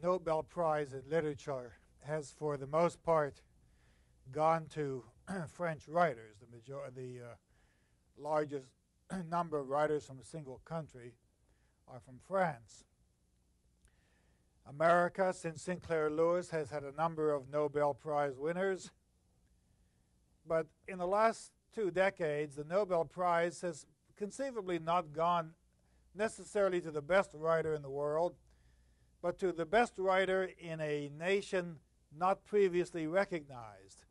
Nobel Prize in Literature has, for the most part, gone to French writers. The largest number of writers from a single country are from France. America, since Sinclair Lewis, has had a number of Nobel Prize winners. But in the last 2 decades, the Nobel Prize has conceivably not gone necessarily to the best writer in the world, but to the best writer in a nation not previously recognized.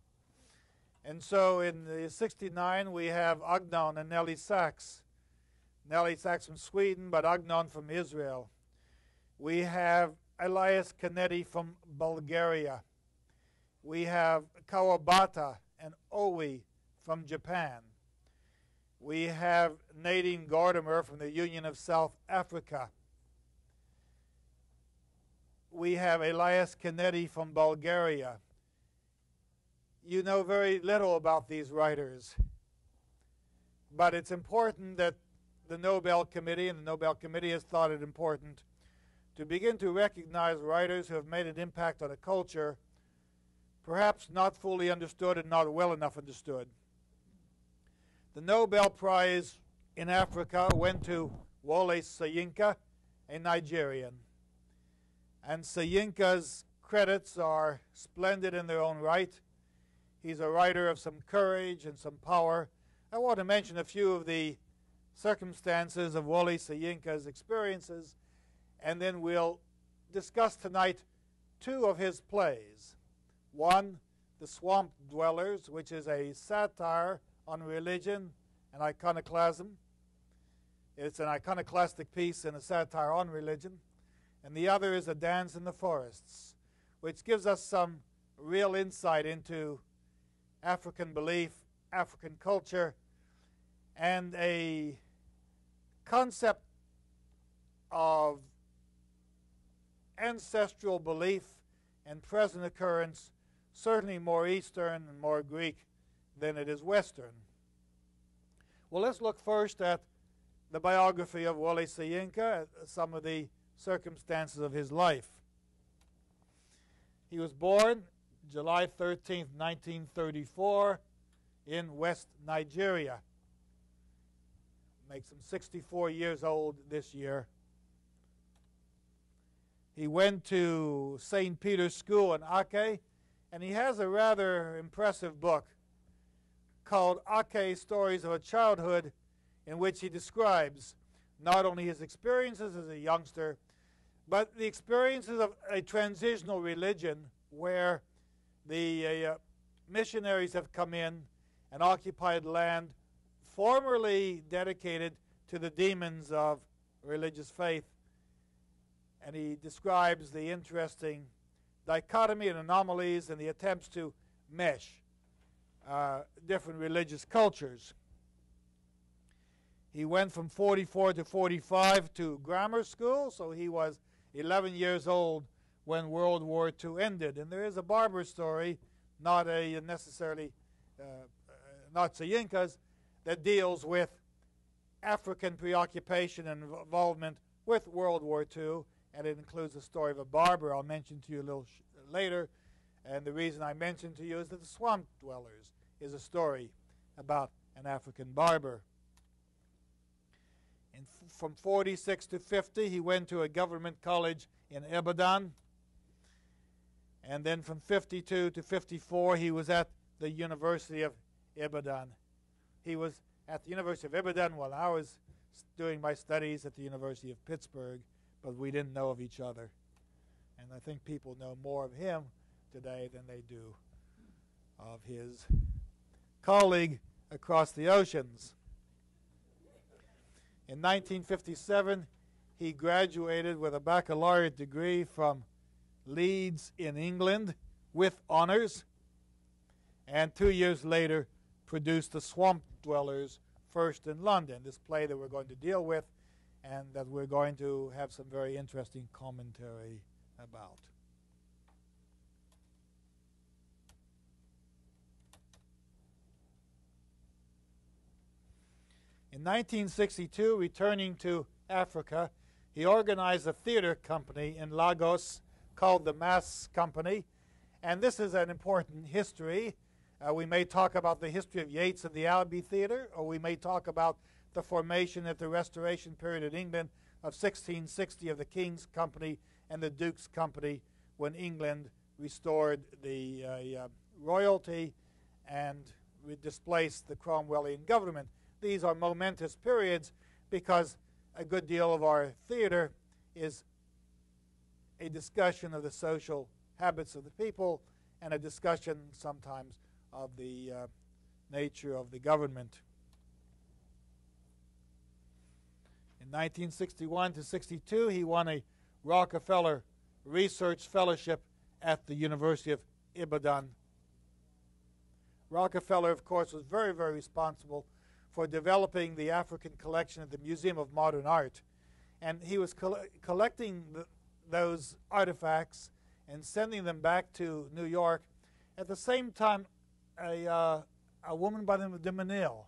And so in the 69, we have Agnon and Nelly Sachs. Nelly Sachs from Sweden, but Agnon from Israel. We have Elias Canetti from Bulgaria. We have Kawabata and Owi from Japan. We have Nadine Gordimer from the Union of South Africa. We have Elias Canetti from Bulgaria. You know very little about these writers, but it's important that the Nobel Committee, and the Nobel Committee has thought it important, to begin to recognize writers who have made an impact on a culture, perhaps not fully understood and not well enough understood. The Nobel Prize in Africa went to Wole Soyinka, a Nigerian. And Soyinka's credits are splendid in their own right. He's a writer of some courage and some power. I want to mention a few of the circumstances of Wole Soyinka's experiences, and then we'll discuss tonight 2 of his plays. One, The Swamp Dwellers, which is a satire on religion and iconoclasm. It's an iconoclastic piece and a satire on religion. And the other is A Dance in the Forests, which gives us some real insight into African belief, African culture, and a concept of ancestral belief and present occurrence, certainly more Eastern and more Greek than it is Western. Well, let's look first at the biography of Wole Soyinka, some of the circumstances of his life. He was born July 13th, 1934, in West Nigeria. Makes him 64 years old this year. He went to St. Peter's School in Ake, and he has a rather impressive book called Ake Stories of a Childhood, in which he describes not only his experiences as a youngster, but the experiences of a transitional religion where the missionaries have come in and occupied land formerly dedicated to the demons of religious faith. And he describes the interesting dichotomy and anomalies and the attempts to mesh different religious cultures. He went from 44 to 45 to grammar school, so he was 11 years old when World War II ended. And there is a barber story, not a necessarily, not Soyinka's, that deals with African preoccupation and involvement with World War II, and it includes the story of a barber I'll mention to you a little later. And the reason I mention to you is that The Swamp Dwellers is a story about an African barber. And from 46 to 50, he went to a government college in Ibadan. And then from 52 to 54, he was at the University of Ibadan. He was at the University of Ibadan while I was doing my studies at the University of Pittsburgh, but we didn't know of each other. And I think people know more of him today than they do of his colleague across the oceans. In 1957, he graduated with a baccalaureate degree from Leeds in England with honors, and 2 years later produced The Swamp Dwellers, first in London, this play that we're going to deal with and that we're going to have some very interesting commentary about. In 1962, returning to Africa, he organized a theater company in Lagos called the Mass Company. And this is an important history. We may talk about the history of Yeats and the Abbey Theatre, or we may talk about the formation at the Restoration period in England of 1660 of the King's Company and the Duke's Company, when England restored the royalty and displaced the Cromwellian government. These are momentous periods because a good deal of our theater is a discussion of the social habits of the people and a discussion sometimes of the nature of the government. In 1961 to 62, he won a Rockefeller Research Fellowship at the University of Ibadan. Rockefeller, of course, was very, very responsible for developing the African collection at the Museum of Modern Art. And he was collecting those artifacts and sending them back to New York. At the same time, a woman by the name of de Menil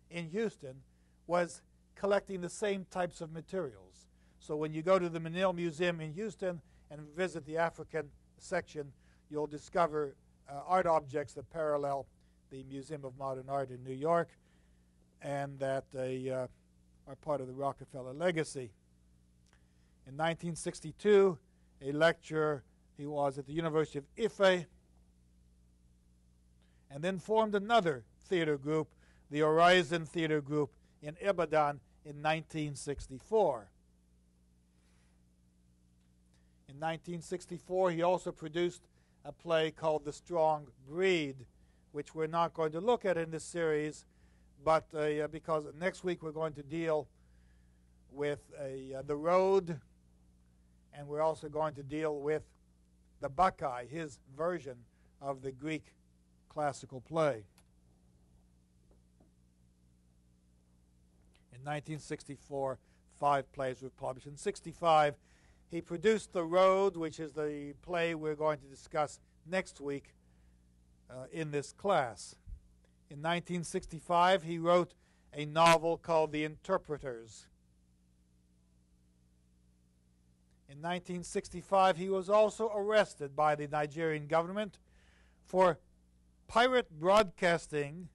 in Houston was collecting the same types of materials. So when you go to the Menil Museum in Houston and visit the African section, you'll discover art objects that parallel the Museum of Modern Art in New York and that are part of the Rockefeller legacy. In 1962, a lecturer, he was at the University of Ife, and then formed another theater group, the Horizon Theater Group in Ibadan in 1964. In 1964, he also produced a play called The Strong Breed, which we're not going to look at in this series, but because next week we're going to deal with the Road, and we're also going to deal with the Bacchae, his version of the Greek classical play. In 1964, 5 plays were published. In 1965, he produced The Road, which is the play we're going to discuss next week in this class. In 1965, he wrote a novel called The Interpreters. In 1965, he was also arrested by the Nigerian government for pirate broadcasting,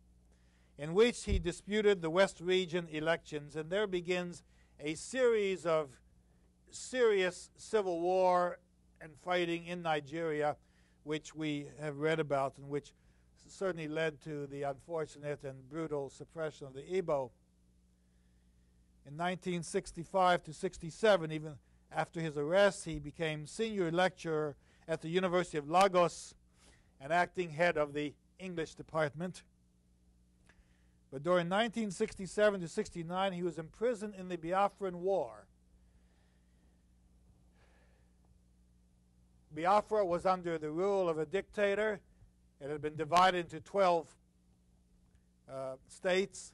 in which he disputed the West Region elections, and there begins a series of serious civil war and fighting in Nigeria, which we have read about and which certainly led to the unfortunate and brutal suppression of the Igbo. In 1965 to 67, even after his arrest, he became senior lecturer at the University of Lagos and acting head of the English department. But during 1967 to 69, he was imprisoned in the Biafran War. Biafra was under the rule of a dictator. It had been divided into 12 states.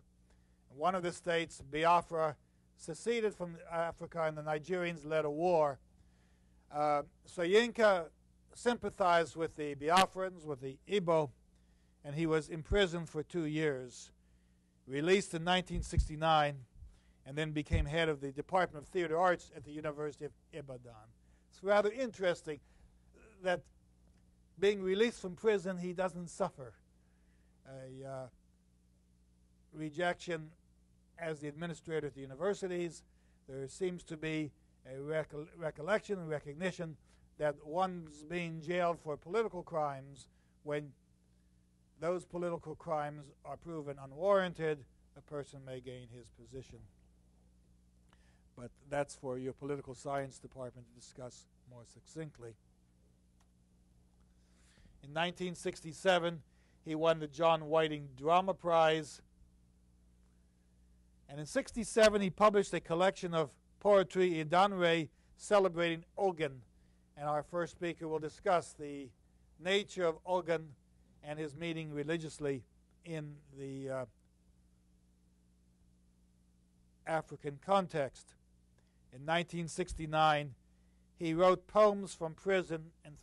One of the states, Biafra, seceded from Africa, and the Nigerians led a war. Soyinka sympathized with the Biafrans, with the Igbo, and he was imprisoned for 2 years. Released in 1969, and then became head of the Department of Theater Arts at the University of Ibadan. It's rather interesting that being released from prison, he doesn't suffer a rejection as the administrator at the universities. There seems to be a recollection and recognition that one's being jailed for political crimes. When those political crimes are proven unwarranted, a person may gain his position. But that's for your political science department to discuss more succinctly. In 1967, he won the John Whiting Drama Prize. And in 1967, he published a collection of poetry, Idanre, celebrating Ogun. And our first speaker will discuss the nature of Ogun and his meaning religiously in the African context. In 1969, he wrote poems from prison, and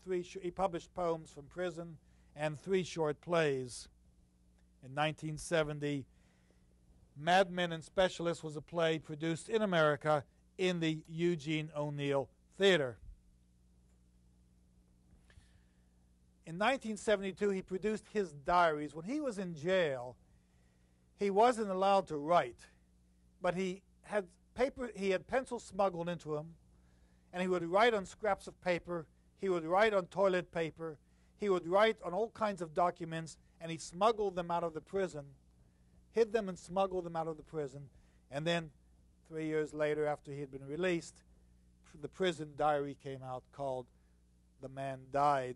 he published poems from prison and 3 short plays. In 1970, Madmen and Specialists was a play produced in America in the Eugene O'Neill Theater. In 1972, he produced his diaries. When he was in jail, he wasn't allowed to write, but he had pencils smuggled into him, and he would write on scraps of paper, he would write on toilet paper, he would write on all kinds of documents, and he smuggled them out of the prison, hid them and smuggled them out of the prison, and then 3 years later, after he had been released, the prison diary came out called The Man Died.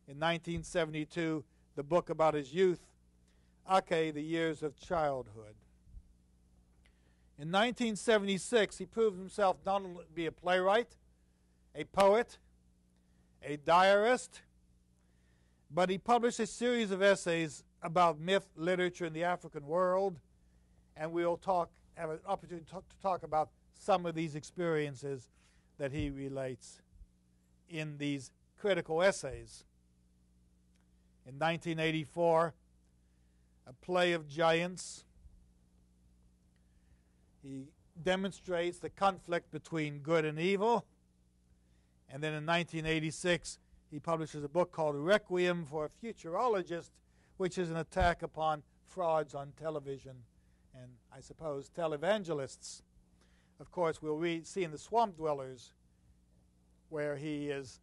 In 1972, the book about his youth, Ake, The Years of Childhood. In 1976, he proved himself not only to be a playwright, a poet, a diarist, but he published a series of essays about myth, literature, and the African world, and we'll have an opportunity to talk about some of these experiences that he relates in these critical essays. In 1984, A Play of Giants, he demonstrates the conflict between good and evil. And then in 1986, he publishes a book called Requiem for a Futurologist, which is an attack upon frauds on television and, I suppose, televangelists. Of course, we'll see in The Swamp Dwellers, where he is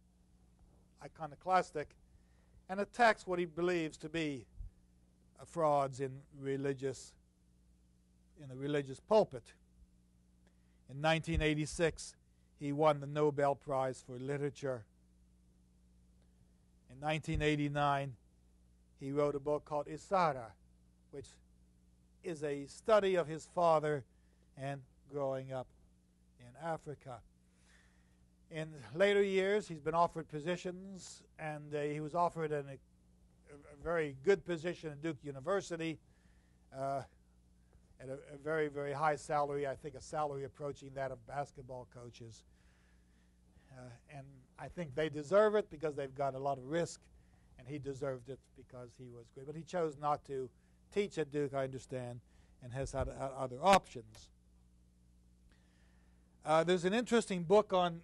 iconoclastic and attacks what he believes to be frauds in the religious pulpit. In 1986, he won the Nobel Prize for Literature. In 1989, he wrote a book called Isara, which is a study of his father and growing up in Africa. In later years, he's been offered positions, and he was offered a very good position at Duke University at a very, very high salary, I think a salary approaching that of basketball coaches. And I think they deserve it because they've got a lot of risk, and he deserved it because he was great. But he chose not to teach at Duke, I understand, and has had other options. There's an interesting book on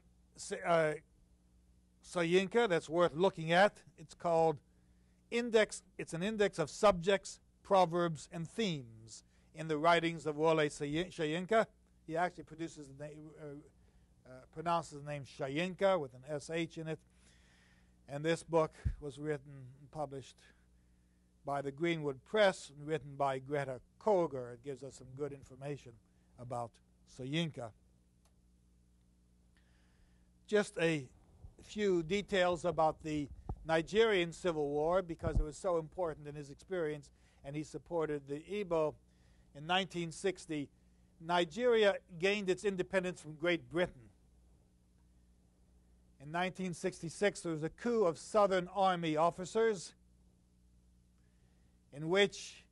Soyinka that's worth looking at. It's called Index. It's an index of subjects, proverbs, and themes in the writings of Wole Soyinka. He actually pronounces the name Soyinka with an SH in it. And this book was written and published by the Greenwood Press and written by Greta Koger. It gives us some good information about Soyinka. Just a few details about the Nigerian Civil War, because it was so important in his experience, and he supported the Igbo. In 1960, Nigeria gained its independence from Great Britain. In 1966, there was a coup of Southern Army officers in which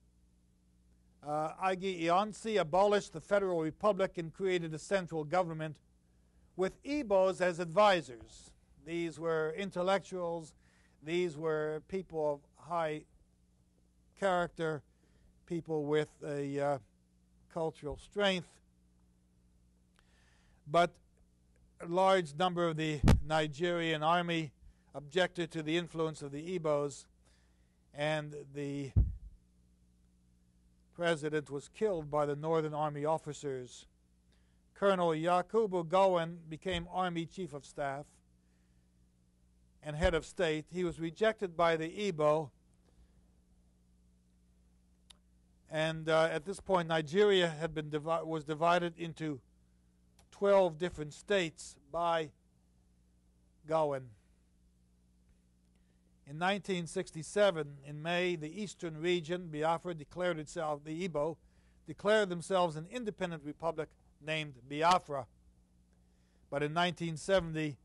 Agi Ionsi abolished the Federal Republic and created a central government with Igbos as advisors. These were intellectuals, these were people of high character, people with a cultural strength. But a large number of the Nigerian army objected to the influence of the Igbos, and the president was killed by the Northern Army officers. Colonel Yakubu Gowon became Army Chief of Staff and Head of State. He was rejected by the Igbo, and at this point Nigeria was divided into 12 different states by Gowon. In 1967, in May, the eastern region, Biafra, the Igbo, declared themselves an independent republic named Biafra. But in 1970,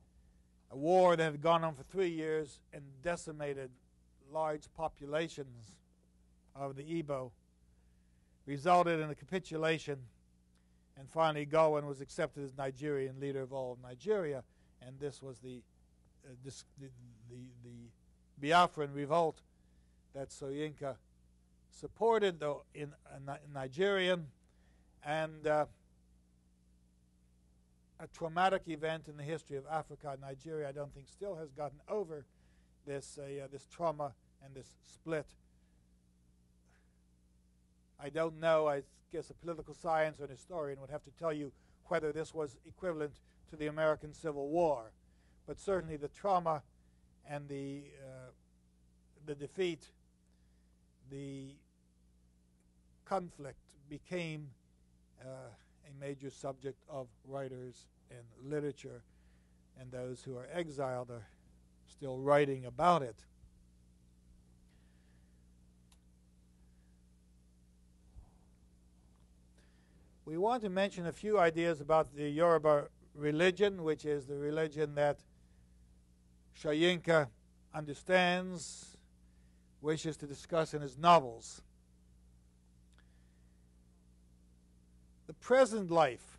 a war that had gone on for 3 years and decimated large populations of the Igbo resulted in a capitulation, and finally Gowon was accepted as Nigerian leader of all of Nigeria, and this was the Biafran revolt that Soyinka supported, though in Nigerian, and a traumatic event in the history of Africa. Nigeria, I don't think, still has gotten over this trauma and this split. I don't know. I guess a political science or an historian would have to tell you whether this was equivalent to the American Civil War. But certainly the trauma and the defeat, the conflict became a major subject of writers and literature, and those who are exiled are still writing about it. We want to mention a few ideas about the Yoruba religion, which is the religion that Soyinka understands, wishes to discuss in his novels. The present life,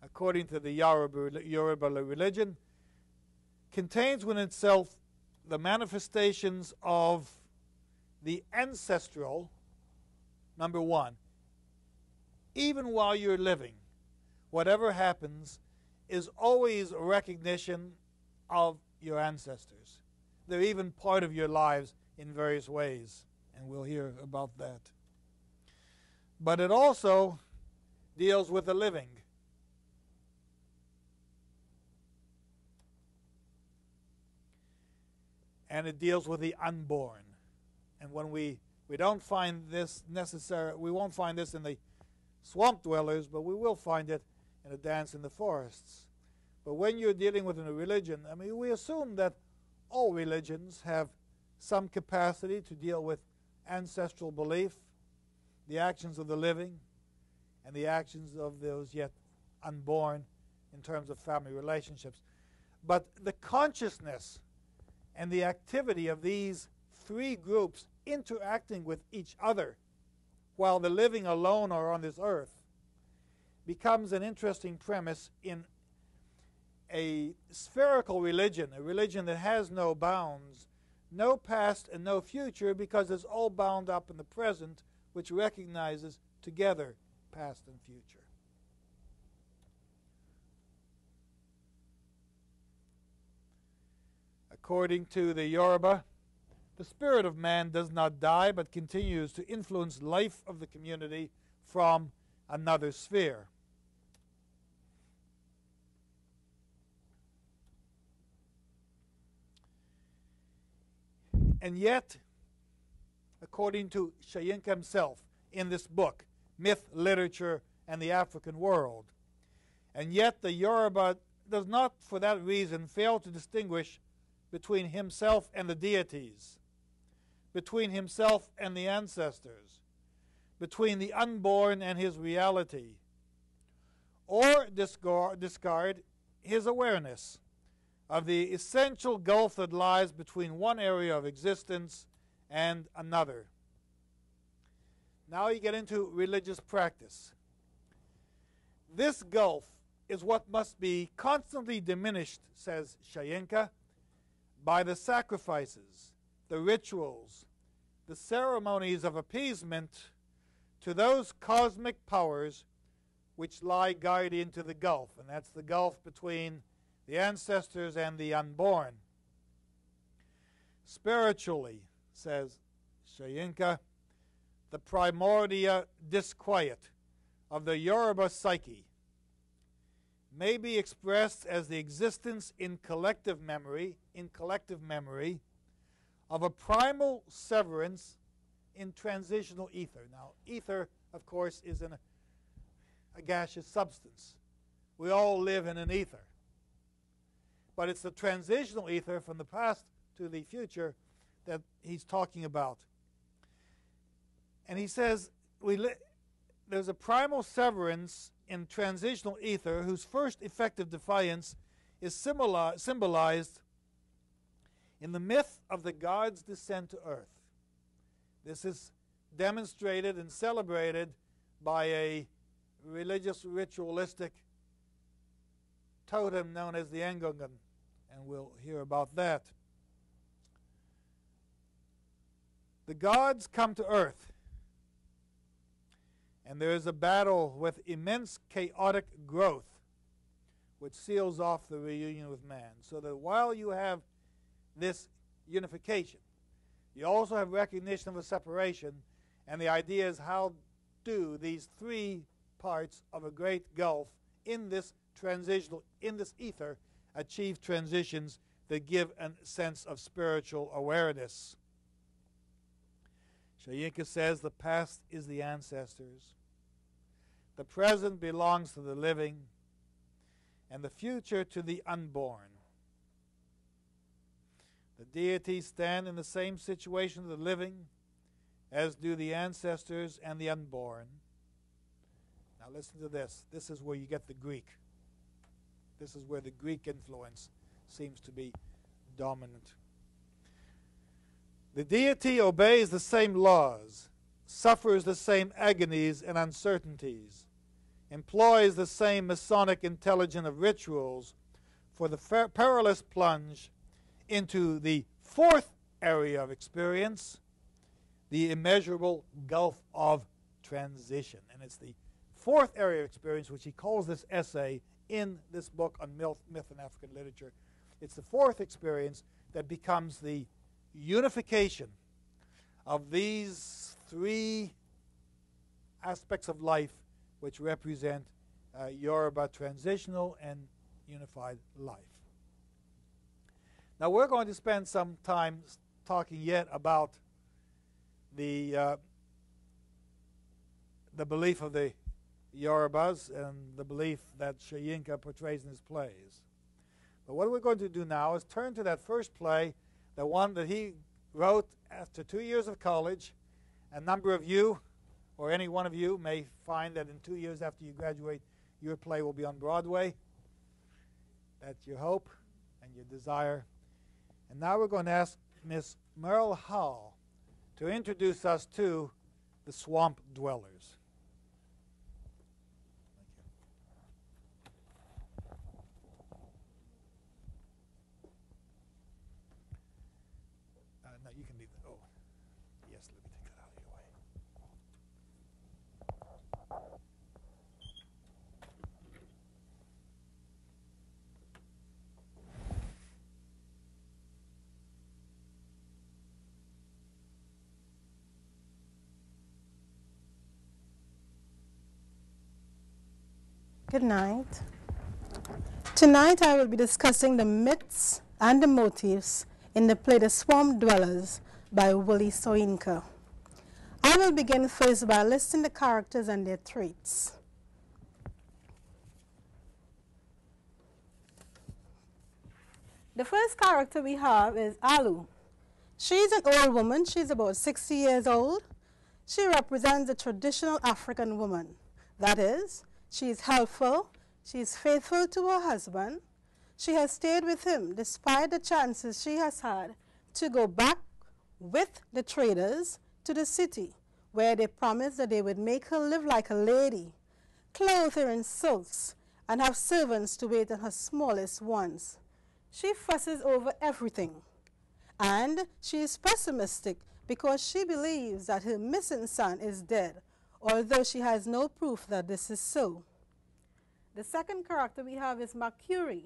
according to the Yoruba religion, contains within itself the manifestations of the ancestral, number one. Even while you're living, whatever happens is always a recognition of your ancestors. They're even part of your lives in various ways, and we'll hear about that. But it also deals with the living. And it deals with the unborn. And when we don't find this necessary, we won't find this in the swamp dwellers, but we will find it in a dance in the forests. But when you're dealing with a religion, I mean, we assume that all religions have some capacity to deal with ancestral belief, the actions of the living, and the actions of those yet unborn in terms of family relationships. But the consciousness and the activity of these three groups interacting with each other while the living alone are on this earth becomes an interesting premise in a spherical religion, a religion that has no bounds, no past and no future, because it's all bound up in the present, which recognizes together past and future. According to the Yoruba, the spirit of man does not die, but continues to influence life of the community from another sphere. And yet, according to Soyinka himself in this book, Myth, Literature, and the African World, and yet the Yoruba does not, for that reason, fail to distinguish between himself and the deities, between himself and the ancestors, between the unborn and his reality, or discard his awareness of the essential gulf that lies between one area of existence and another. Now you get into religious practice. This gulf is what must be constantly diminished, says Soyinka, by the sacrifices, the rituals, the ceremonies of appeasement to those cosmic powers which lie guardian to the gulf, and that's the gulf between the ancestors and the unborn. Spiritually, says Soyinka, the primordial disquiet of the Yoruba psyche may be expressed as the existence in collective memory of a primal severance in transitional ether. Now, ether, of course, is a gaseous substance. We all live in an ether. But it's the transitional ether from the past to the future that he's talking about. And he says there's a primal severance in transitional ether whose first effective defiance is symbolized in the myth of the god's descent to earth. This is demonstrated and celebrated by a religious ritualistic totem known as the Engl, and we'll hear about that. The gods come to earth, and there is a battle with immense chaotic growth which seals off the reunion with man. So that while you have this unification. You also have recognition of a separation, and the idea is how do these three parts of a great gulf in this transitional, in this ether, achieve transitions that give a sense of spiritual awareness. Soyinka says the past is the ancestors, the present belongs to the living, and the future to the unborn. The deities stand in the same situation of the living as do the ancestors and the unborn. Now listen to this. This is where you get the Greek. This is where the Greek influence seems to be dominant. The deity obeys the same laws, suffers the same agonies and uncertainties, employs the same Masonic intelligence of rituals for the perilous plunge into the fourth area of experience, the immeasurable gulf of transition. And it's the fourth area of experience which he calls this essay in this book on myth and African literature. It's the fourth experience that becomes the unification of these three aspects of life which represent Yoruba transitional and unified life. Now we're going to spend some time talking yet about the belief of the Yorubas and the belief that Soyinka portrays in his plays. But what we're going to do now is turn to that first play, the one that he wrote after 2 years of college. A number of you, or any one of you, may find that in 2 years after you graduate, your play will be on Broadway. That's your hope and your desire. And now we're going to ask Miss Merle Howell to introduce us to the Swamp Dwellers. No, you can leave that. Oh, yes, let me take that out of your way. Good night. Tonight I will be discussing the myths and the motifs in the play The Swamp Dwellers by Wole Soyinka. I will begin first by listing the characters and their traits. The first character we have is Alu. She's an old woman. She's about 60 years old. She represents the traditional African woman. That is, she is helpful, she is faithful to her husband, she has stayed with him despite the chances she has had to go back with the traders to the city, where they promised that they would make her live like a lady, clothe her in silks, and have servants to wait on her smallest wants. She fusses over everything, and she is pessimistic because she believes that her missing son is dead, although she has no proof that this is so. The second character we have is Mercury.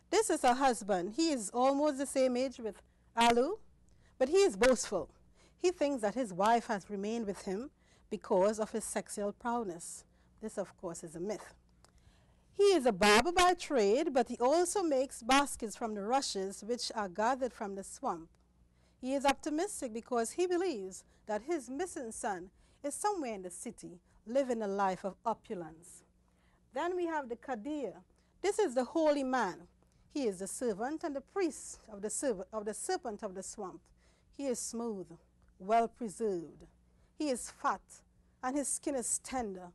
This is her husband. He is almost the same age with Alu, but he is boastful. He thinks that his wife has remained with him because of his sexual prowess. This, of course, is a myth. He is a barber by trade, but he also makes baskets from the rushes which are gathered from the swamp. He is optimistic because he believes that his missing son is somewhere in the city, living a life of opulence. Then we have the Kadir. This is the holy man. He is the servant and the priest of the serpent of the swamp. He is smooth, well preserved. He is fat, and his skin is tender.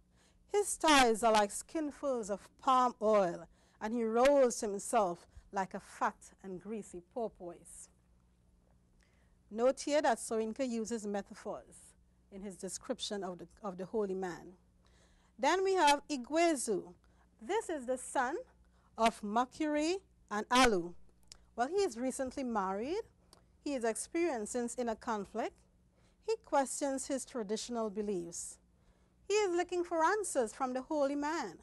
His thighs are like skinfuls of palm oil, and he rolls himself like a fat and greasy porpoise. Note here that Soyinka uses metaphors in his description of the holy man. Then we have Igwezu. This is the son of Mercury and Alu. Well, he is recently married. He is experiencing inner conflict. He questions his traditional beliefs. He is looking for answers from the holy man.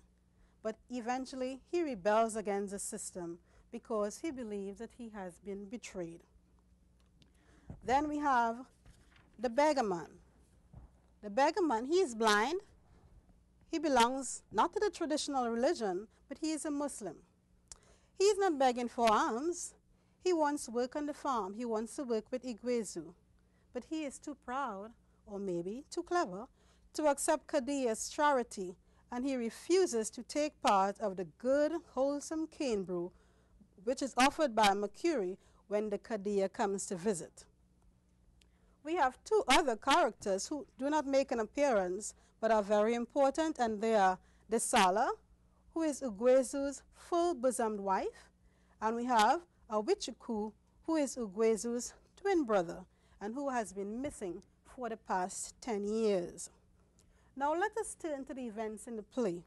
But eventually, he rebels against the system because he believes that he has been betrayed. Then we have the beggar man. The beggar man, he is blind. He belongs not to the traditional religion, but he is a Muslim. He is not begging for alms. He wants work on the farm. He wants to work with Igwezu. But he is too proud, or maybe too clever, to accept Kadia's charity, and he refuses to take part of the good, wholesome cane brew, which is offered by Mercury when the Kadia comes to visit. We have two other characters who do not make an appearance, but are very important, and they are Desala, who is Ugwezu's full-bosomed wife, and we have Awichuku, who is Ugwezu's twin brother, and who has been missing for the past 10 years. Now let us turn to the events in the play.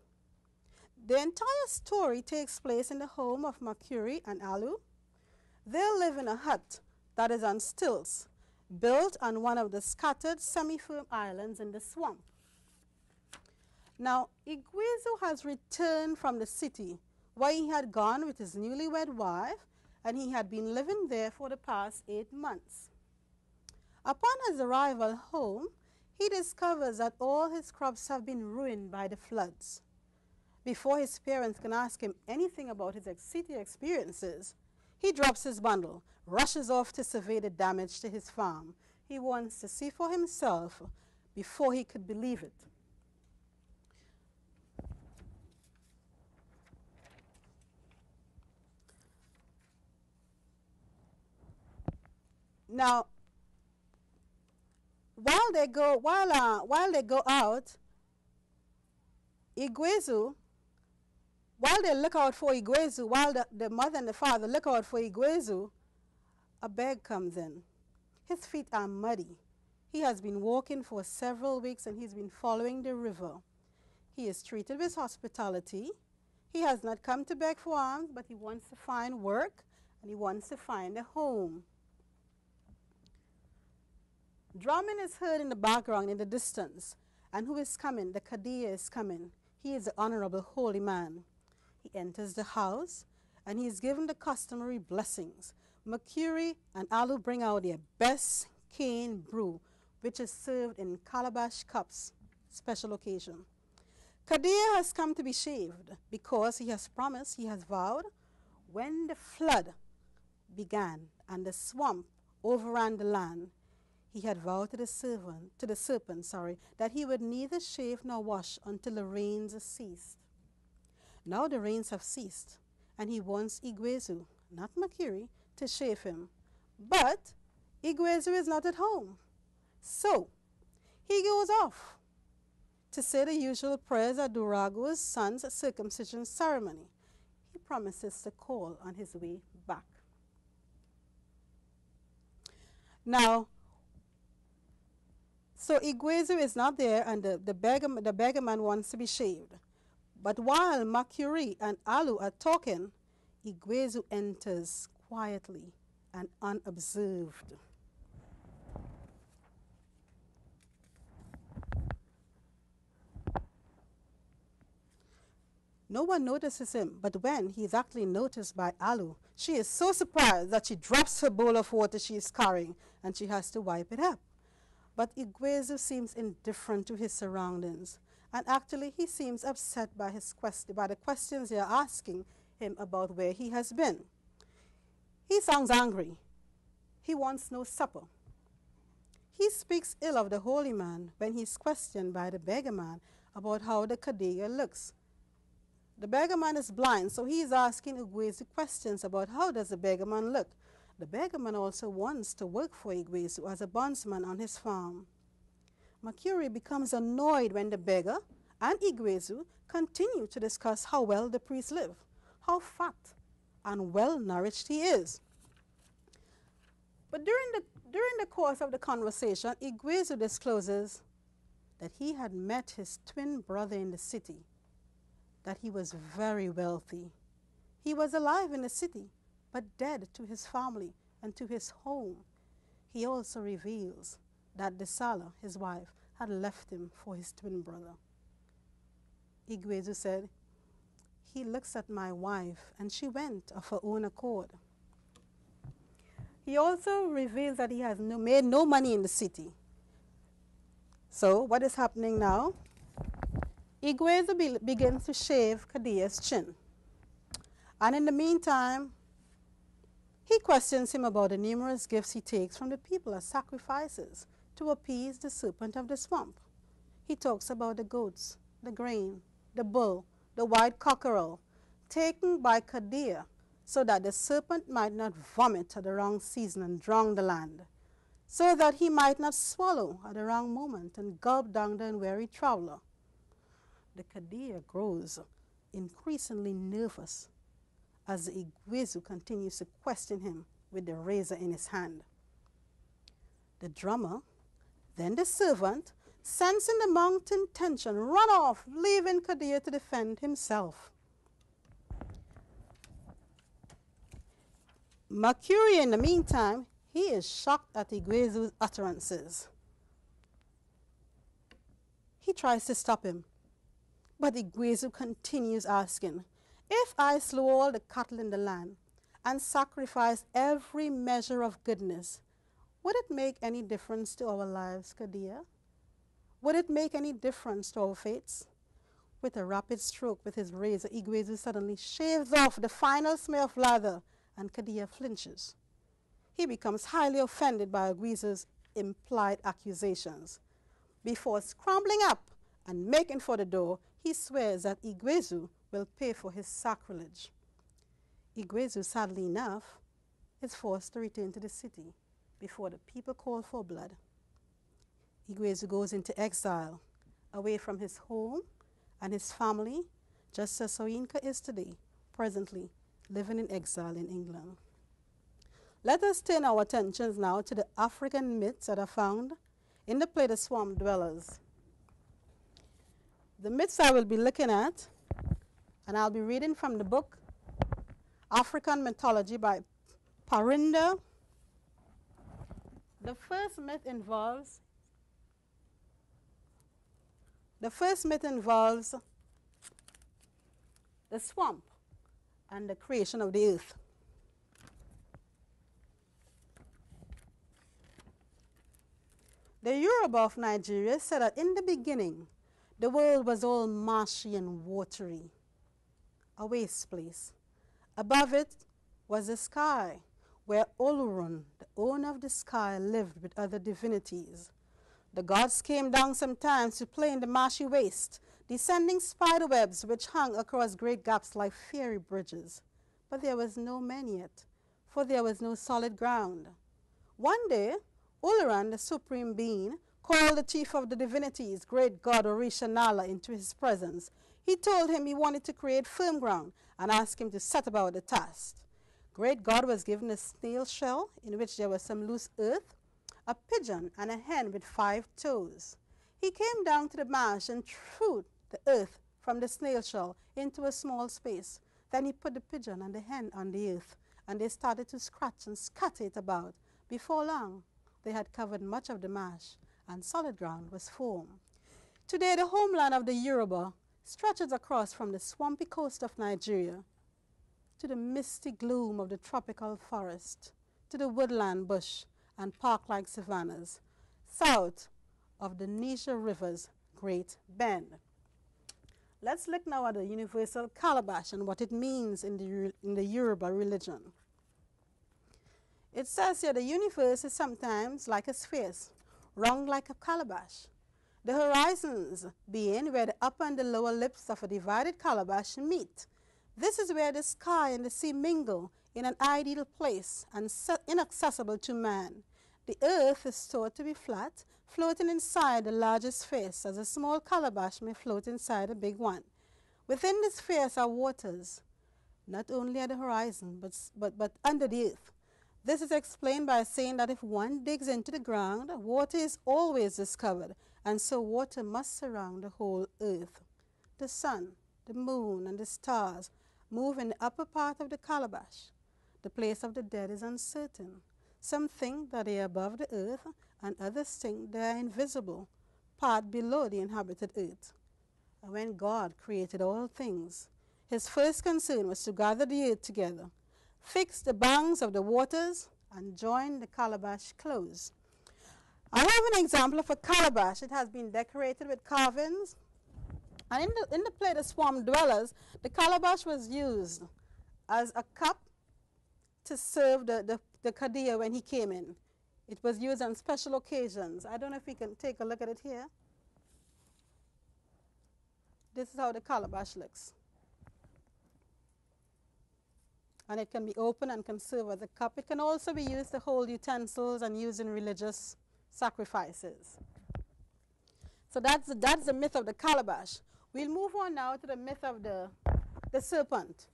The entire story takes place in the home of Mercury and Alu. They live in a hut that is on stilts, built on one of the scattered semi-firm islands in the swamp. Now, Igwezu has returned from the city where he had gone with his newlywed wife, and he had been living there for the past 8 months. Upon his arrival home, he discovers that all his crops have been ruined by the floods. Before his parents can ask him anything about his city experiences, he drops his bundle, rushes off to survey the damage to his farm. He wants to see for himself before he could believe it. Now, while they go out, Igwezu, while they look out for Igwezu, while the mother and the father look out for Igwezu, a beg comes in. His feet are muddy. He has been walking for several weeks, and he's been following the river. He is treated with hospitality. He has not come to beg for alms, but he wants to find work, and he wants to find a home. Drumming is heard in the background in the distance. And who is coming? The Kadia is coming. He is the honorable holy man. He enters the house, and he is given the customary blessings. Mercury and Alu bring out their best cane brew, which is served in calabash cups, special occasion. Kadia has come to be shaved because he has promised, he has vowed, when the flood began and the swamp overran the land, he had vowed to the serpent, that he would neither shave nor wash until the rains ceased. Now the rains have ceased, and he wants Igwezu, not Mercury, to shave him. But Igwezu is not at home. So he goes off to say the usual prayers at Durago's son's circumcision ceremony. He promises to call on his way back. Now, so Igwezu is not there, and the beggar man wants to be shaved. But while Mercury and Alu are talking, Igwezu enters quietly and unobserved. No one notices him, but when he is actually noticed by Alu, she is so surprised that she drops her bowl of water she is carrying, and she has to wipe it up. But Igwezu seems indifferent to his surroundings, and actually he seems upset by the questions they are asking him about where he has been. He sounds angry. He wants no supper. He speaks ill of the holy man when he is questioned by the beggar man about how the Kadia looks. The beggar man is blind, so he is asking Igwezu questions about how does the beggar man look. The beggar man also wants to work for Igwezu as a bondsman on his farm. Mercury becomes annoyed when the beggar and Igwezu continue to discuss how well the priest lives, how fat and well-nourished he is. But during the course of the conversation, Igwezu discloses that he had met his twin brother in the city, that he was very wealthy. He was alive in the city, but dead to his family and to his home. He also reveals that Desala, his wife, had left him for his twin brother. Igwezu said, he looks at my wife, and she went of her own accord. He also reveals that he has made no money in the city. So what is happening now? Igwezu begins to shave Kadia's chin. And in the meantime, he questions him about the numerous gifts he takes from the people as sacrifices to appease the serpent of the swamp. He talks about the goats, the grain, the bull, the white cockerel, taken by Kadia so that the serpent might not vomit at the wrong season and drown the land, so that he might not swallow at the wrong moment and gulp down the unwary traveler. The Kadia grows increasingly nervous as the Igwezu continues to question him with the razor in his hand. The drummer, then the servant, sensing the mounting tension, run off, leaving Kadia to defend himself. Mercury, in the meantime, he is shocked at Igwezu's utterances. He tries to stop him, but Igwezu continues asking, if I slew all the cattle in the land and sacrificed every measure of goodness, would it make any difference to our lives, Kadia? Would it make any difference to our fates? With a rapid stroke with his razor, Igwezu suddenly shaves off the final smear of lather, and Kadia flinches. He becomes highly offended by Igwezu's implied accusations. Before scrambling up and making for the door, he swears that Igwezu will pay for his sacrilege. Igwezu, sadly enough, is forced to return to the city before the people call for blood. Igwezu goes into exile, away from his home and his family, just as Soyinka is today, presently living in exile in England. Let us turn our attentions now to the African myths that are found in the play The Swamp Dwellers. The myths I will be looking at, and I'll be reading from the book African Mythology by Parinder. The first myth involves the swamp and the creation of the earth. The Yoruba of Nigeria said that in the beginning, the world was all marshy and watery, a waste place. Above it was the sky, where Olorun, the owner of the sky, lived with other divinities. The gods came down sometimes to play in the marshy waste, descending spider webs which hung across great gaps like fairy bridges. But there was no man yet, for there was no solid ground. One day, Oloran, the supreme being, called the chief of the divinities, great god Orisha Nala, into his presence. He told him he wanted to create firm ground and asked him to set about the task. Great God was given a snail shell in which there was some loose earth, a pigeon, and a hen with 5 toes. He came down to the marsh and threw the earth from the snail shell into a small space. Then he put the pigeon and the hen on the earth, and they started to scratch and scatter it about. Before long, they had covered much of the marsh, and solid ground was formed. Today, the homeland of the Yoruba stretches across from the swampy coast of Nigeria to the misty gloom of the tropical forest, to the woodland bush and park-like savannas, south of the Niger River's Great Bend. Let's look now at the universal calabash and what it means in the Yoruba religion. It says here the universe is sometimes like a sphere, round like a calabash. The horizons being where the upper and the lower lips of a divided calabash meet. This is where the sky and the sea mingle in an ideal place and inaccessible to man. The earth is thought to be flat, floating inside the largest sphere, as a small calabash may float inside a big one. Within the spheres are waters, not only at the horizon, but under the earth. This is explained by saying that if one digs into the ground, water is always discovered, and so water must surround the whole earth. The sun, the moon, and the stars move in the upper part of the calabash. The place of the dead is uncertain. Some think that they are above the earth, and others think they are invisible, part below the inhabited earth. And when God created all things, His first concern was to gather the earth together, fix the banks of the waters, and join the calabash close. I have an example of a calabash. It has been decorated with carvings. And in the play, The Swamp Dwellers, the calabash was used as a cup to serve the Kadir when he came in. It was used on special occasions. I don't know if we can take a look at it here. This is how the calabash looks. And it can be open and can serve as a cup. It can also be used to hold utensils and used in religious sacrifices. So that's the myth of the calabash. We'll move on now to the myth of the serpent.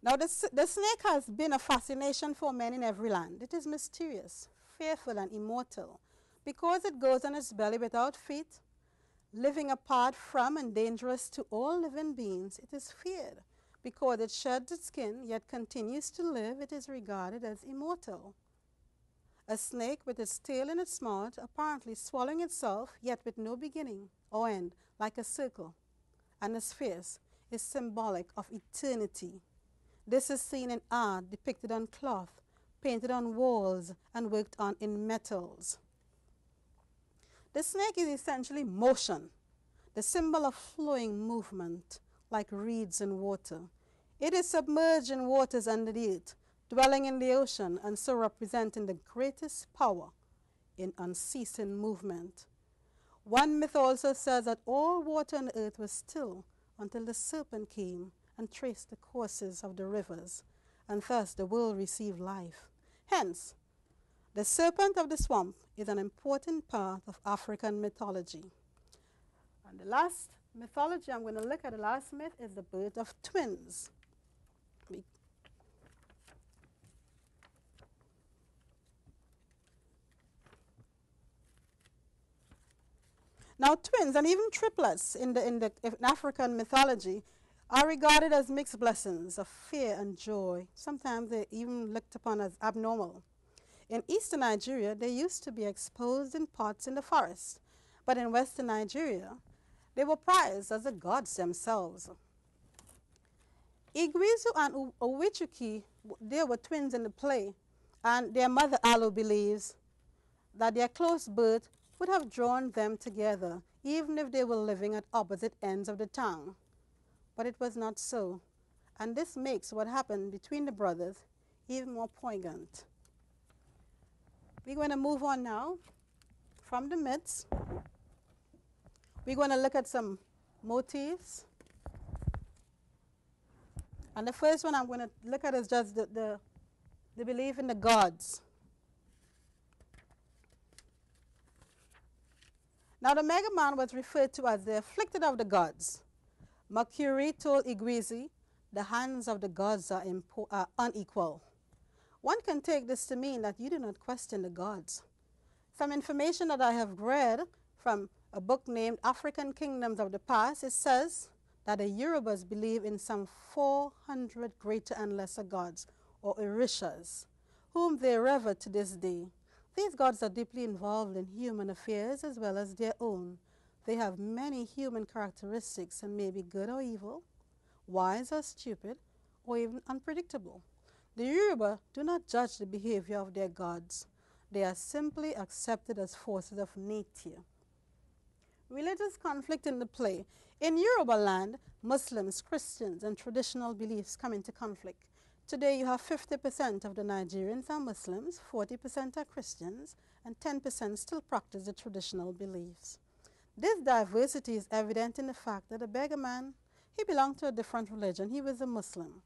Now, the snake has been a fascination for men in every land. It is mysterious, fearful, and immortal. Because it goes on its belly without feet, living apart from and dangerous to all living beings, it is feared. Because it sheds its skin, yet continues to live, it is regarded as immortal. A snake with its tail in its mouth, apparently swallowing itself, yet with no beginning or end, like a circle, and its face is symbolic of eternity. This is seen in art depicted on cloth, painted on walls, and worked on in metals. The snake is essentially motion, the symbol of flowing movement, like reeds in water. It is submerged in waters under the earth, dwelling in the ocean, and so representing the greatest power in unceasing movement. One myth also says that all water on earth was still until the serpent came and traced the courses of the rivers, and thus the world received life. Hence, the serpent of the swamp is an important part of African mythology. And the last mythology I'm going to look at, the last myth, is the birth of twins. Now, twins and even triplets in African mythology are regarded as mixed blessings of fear and joy. Sometimes they're even looked upon as abnormal. In eastern Nigeria, they used to be exposed in pots in the forest, but in western Nigeria, they were prized as the gods themselves. Igwizu and Owichuki, they were twins in the play, and their mother Alu believes that their close birth would have drawn them together, even if they were living at opposite ends of the town. But it was not so, and this makes what happened between the brothers even more poignant. We're going to move on now from the myths. We're going to look at some motifs. And the first one I'm going to look at is just the belief in the gods. Now, the Mega Man was referred to as the afflicted of the gods. Mercury told Igwizi, the hands of the gods are unequal. One can take this to mean that you do not question the gods. Some information that I have read from a book named African Kingdoms of the Past, it says that the Yorubas believe in some 400 greater and lesser gods, or Orishas, whom they revere to this day. These gods are deeply involved in human affairs as well as their own. They have many human characteristics and may be good or evil, wise or stupid, or even unpredictable. The Yoruba do not judge the behavior of their gods. They are simply accepted as forces of nature. Religious conflict in the play. In Yoruba land, Muslims, Christians, and traditional beliefs come into conflict. Today, you have 50% of the Nigerians are Muslims, 40% are Christians, and 10% still practice the traditional beliefs. This diversity is evident in the fact that the beggar man, he belonged to a different religion. He was a Muslim.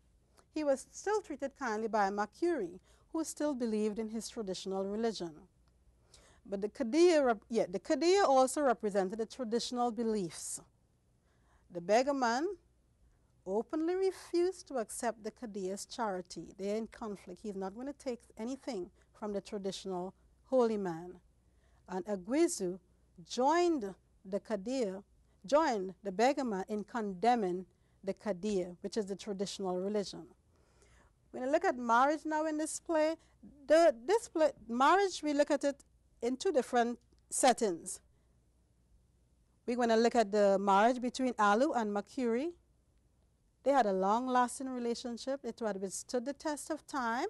He was still treated kindly by Mercury, who still believed in his traditional religion. But the Kadir also represented the traditional beliefs. The beggar man openly refused to accept the Kadir's charity. They're in conflict. He's not going to take anything from the traditional holy man. And Agwizu joined the beggar man in condemning the Kadir, which is the traditional religion. When you look at marriage now in this play, marriage, we look at it in two different settings. We're going to look at the marriage between Alu and Mercury. They had a long-lasting relationship. It had withstood the test of time.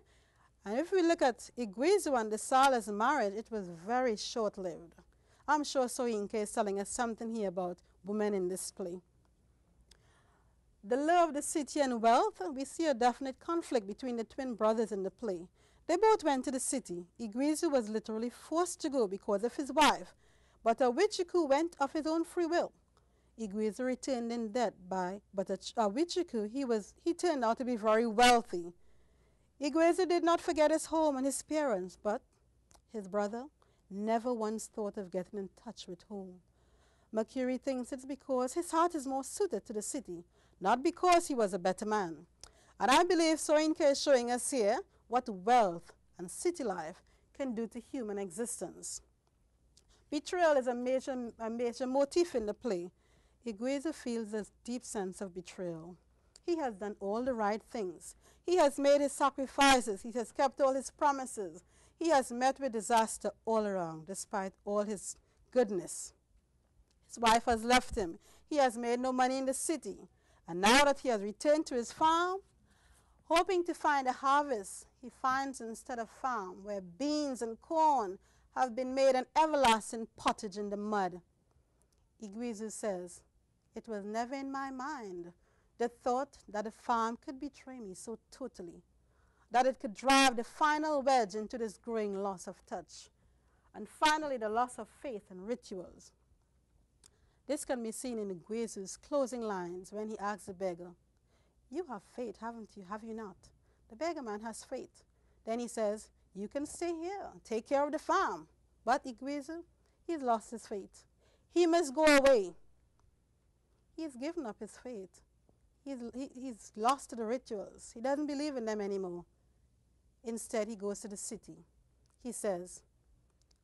And if we look at Igwezu and the Sala's marriage, it was very short-lived. I'm sure Soyinka is telling us something here about women in this play. The love of the city and wealth, we see a definite conflict between the twin brothers in the play. They both went to the city. Igwezu was literally forced to go because of his wife, but Awichiku went of his own free will. Igwezu returned in debt but Awichiku, he turned out to be very wealthy. Igwezu did not forget his home and his parents, but his brother never once thought of getting in touch with home. Mercury thinks it's because his heart is more suited to the city, not because he was a better man. And I believe Soyinka is showing us here what wealth and city life can do to human existence. Betrayal is a major motif in the play. Igwezu feels a deep sense of betrayal. He has done all the right things. He has made his sacrifices. He has kept all his promises. He has met with disaster all around, despite all his goodness. His wife has left him. He has made no money in the city. And now that he has returned to his farm, hoping to find a harvest, he finds instead a farm where beans and corn have been made an everlasting pottage in the mud. Igwezu says, "It was never in my mind the thought that a farm could betray me so totally, that it could drive the final wedge into this growing loss of touch, and finally the loss of faith and rituals." This can be seen in Igwezu's closing lines when he asks the beggar, "You have faith, haven't you? Have you not?" The beggar man has faith. Then he says, "You can stay here, take care of the farm." But Igwezu, he's lost his faith. He must go away. He's given up his faith. He's lost to the rituals. He doesn't believe in them anymore. Instead, he goes to the city. He says,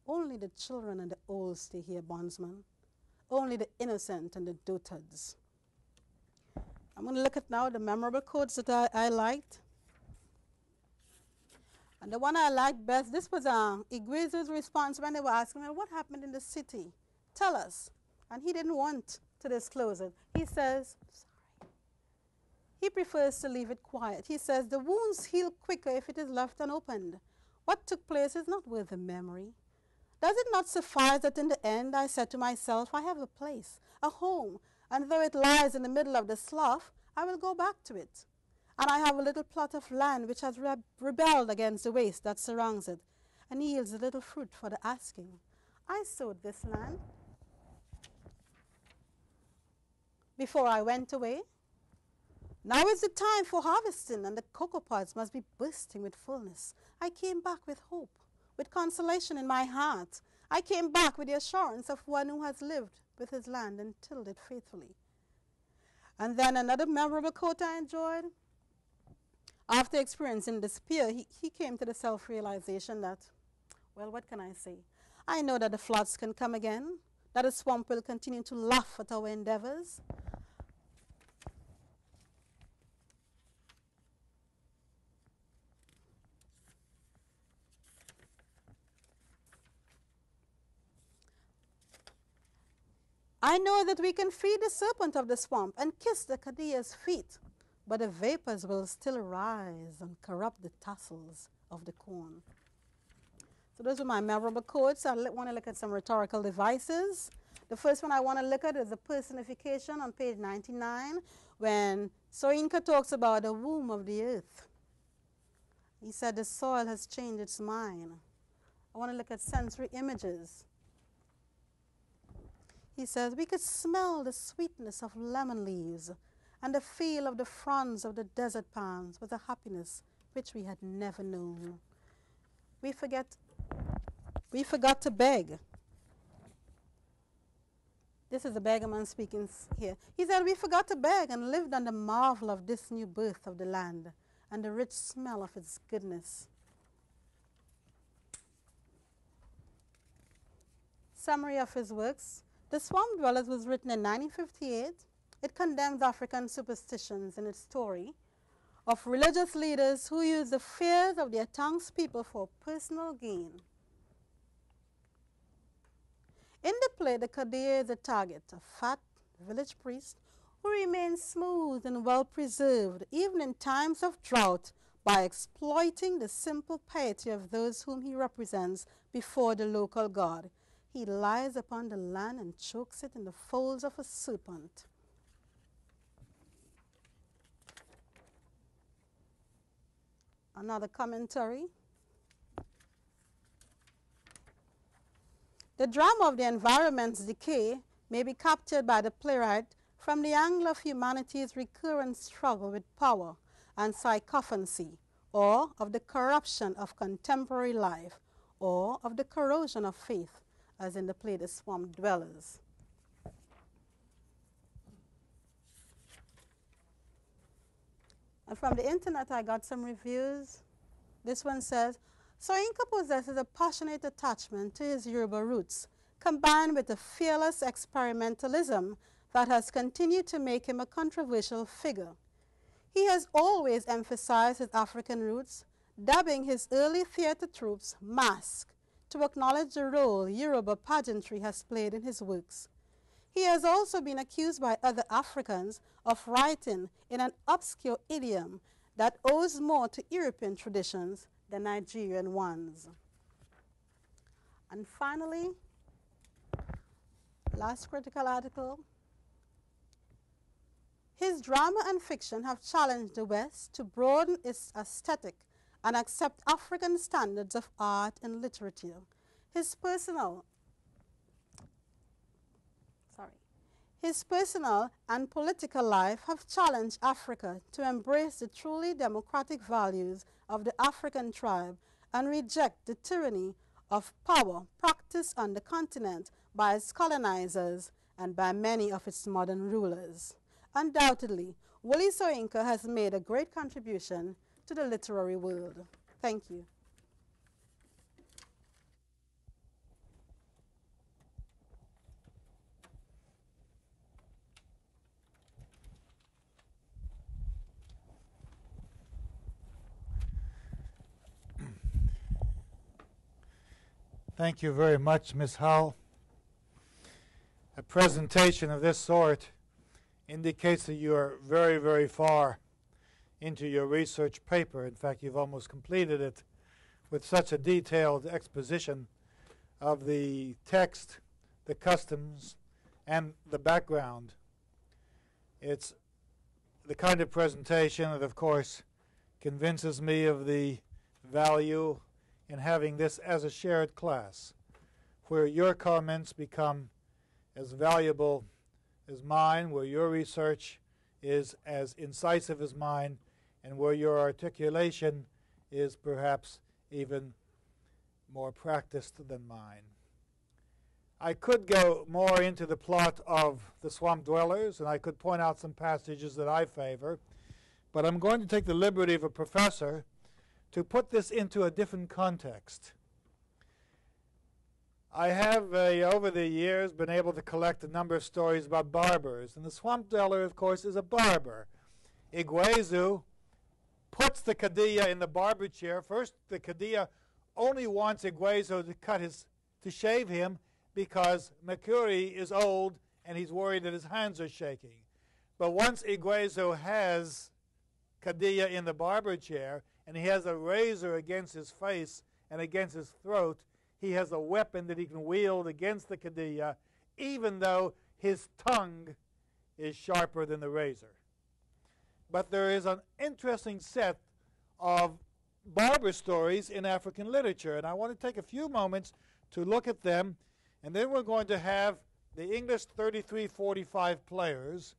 "Only the children and the old stay here, bondsman. Only the innocent and the dotards." I'm going to look at now the memorable quotes that I liked. And the one I liked best, this was Igwezu's response when they were asking him, "What happened in the city? Tell us." And he didn't want to disclose it. He says, he prefers to leave it quiet. He says, "The wounds heal quicker if it is left unopened. What took place is not worth a memory. Does it not suffice that in the end I said to myself, I have a place, a home, and though it lies in the middle of the slough, I will go back to it. And I have a little plot of land which has rebelled against the waste that surrounds it, and yields a little fruit for the asking. I sowed this land before I went away. Now is the time for harvesting, and the cocoa pods must be bursting with fullness. I came back with hope, with consolation in my heart. I came back with the assurance of one who has lived with his land and tilled it faithfully." And then another memorable quote I enjoyed. After experiencing despair, he came to the self-realization that, well, what can I say? I know that the floods can come again, that the swamp will continue to laugh at our endeavors. I know that we can feed the serpent of the swamp and kiss the Kadia's feet, but the vapors will still rise and corrupt the tassels of the corn. So those are my memorable quotes. I want to look at some rhetorical devices. The first one I want to look at is the personification on page 99, when Soyinka talks about the womb of the earth. He said the soil has changed its mind. I want to look at sensory images. He says, we could smell the sweetness of lemon leaves, and the feel of the fronds of the desert palms was a happiness which we had never known. We forgot to beg. This is the beggarman speaking here. He said, we forgot to beg and lived on the marvel of this new birth of the land and the rich smell of its goodness. Summary of his works. The Swamp Dwellers was written in 1958. It condemns African superstitions in its story of religious leaders who use the fears of their tongue's people for personal gain. In the play, the Kadia is a target, a fat village priest who remains smooth and well preserved even in times of drought by exploiting the simple piety of those whom he represents before the local god. He lies upon the land and chokes it in the folds of a serpent. Another commentary. The drama of the environment's decay may be captured by the playwright from the angle of humanity's recurrent struggle with power and sycophancy, or of the corruption of contemporary life, or of the corrosion of faith, as in the play The Swamp Dwellers. And from the internet, I got some reviews. This one says, Soyinka possesses a passionate attachment to his Yoruba roots, combined with a fearless experimentalism that has continued to make him a controversial figure. He has always emphasized his African roots, dubbing his early theater troupes masque to acknowledge the role Yoruba pageantry has played in his works. He has also been accused by other Africans of writing in an obscure idiom that owes more to European traditions than Nigerian ones. And finally, last critical article. His drama and fiction have challenged the West to broaden its aesthetic and accept African standards of art and literature. His personal and political life have challenged Africa to embrace the truly democratic values of the African tribe and reject the tyranny of power practiced on the continent by its colonizers and by many of its modern rulers. Undoubtedly, Wole Soyinka has made a great contribution to the literary world. Thank you. Thank you very much, Ms. Howell. A presentation of this sort indicates that you are very, very far into your research paper. In fact, you've almost completed it with such a detailed exposition of the text, the customs, and the background. It's the kind of presentation that, of course, convinces me of the value in having this as a shared class, where your comments become as valuable as mine, where your research is as incisive as mine, and where your articulation is perhaps even more practiced than mine. I could go more into the plot of The Swamp Dwellers, and I could point out some passages that I favor, but I'm going to take the liberty of a professor to put this into a different context. I have, over the years, been able to collect a number of stories about barbers, and the swamp dweller, of course, is a barber. Iguazu puts the Kadia in the barber chair. First, the Kadia only wants Iguazu to shave him because Mercury is old and he's worried that his hands are shaking. But once Iguazu has Kadia in the barber chair, and he has a razor against his face and against his throat, he has a weapon that he can wield against the Kadia, even though his tongue is sharper than the razor. But there is an interesting set of barber stories in African literature, and I want to take a few moments to look at them, and then we're going to have the English 3345 players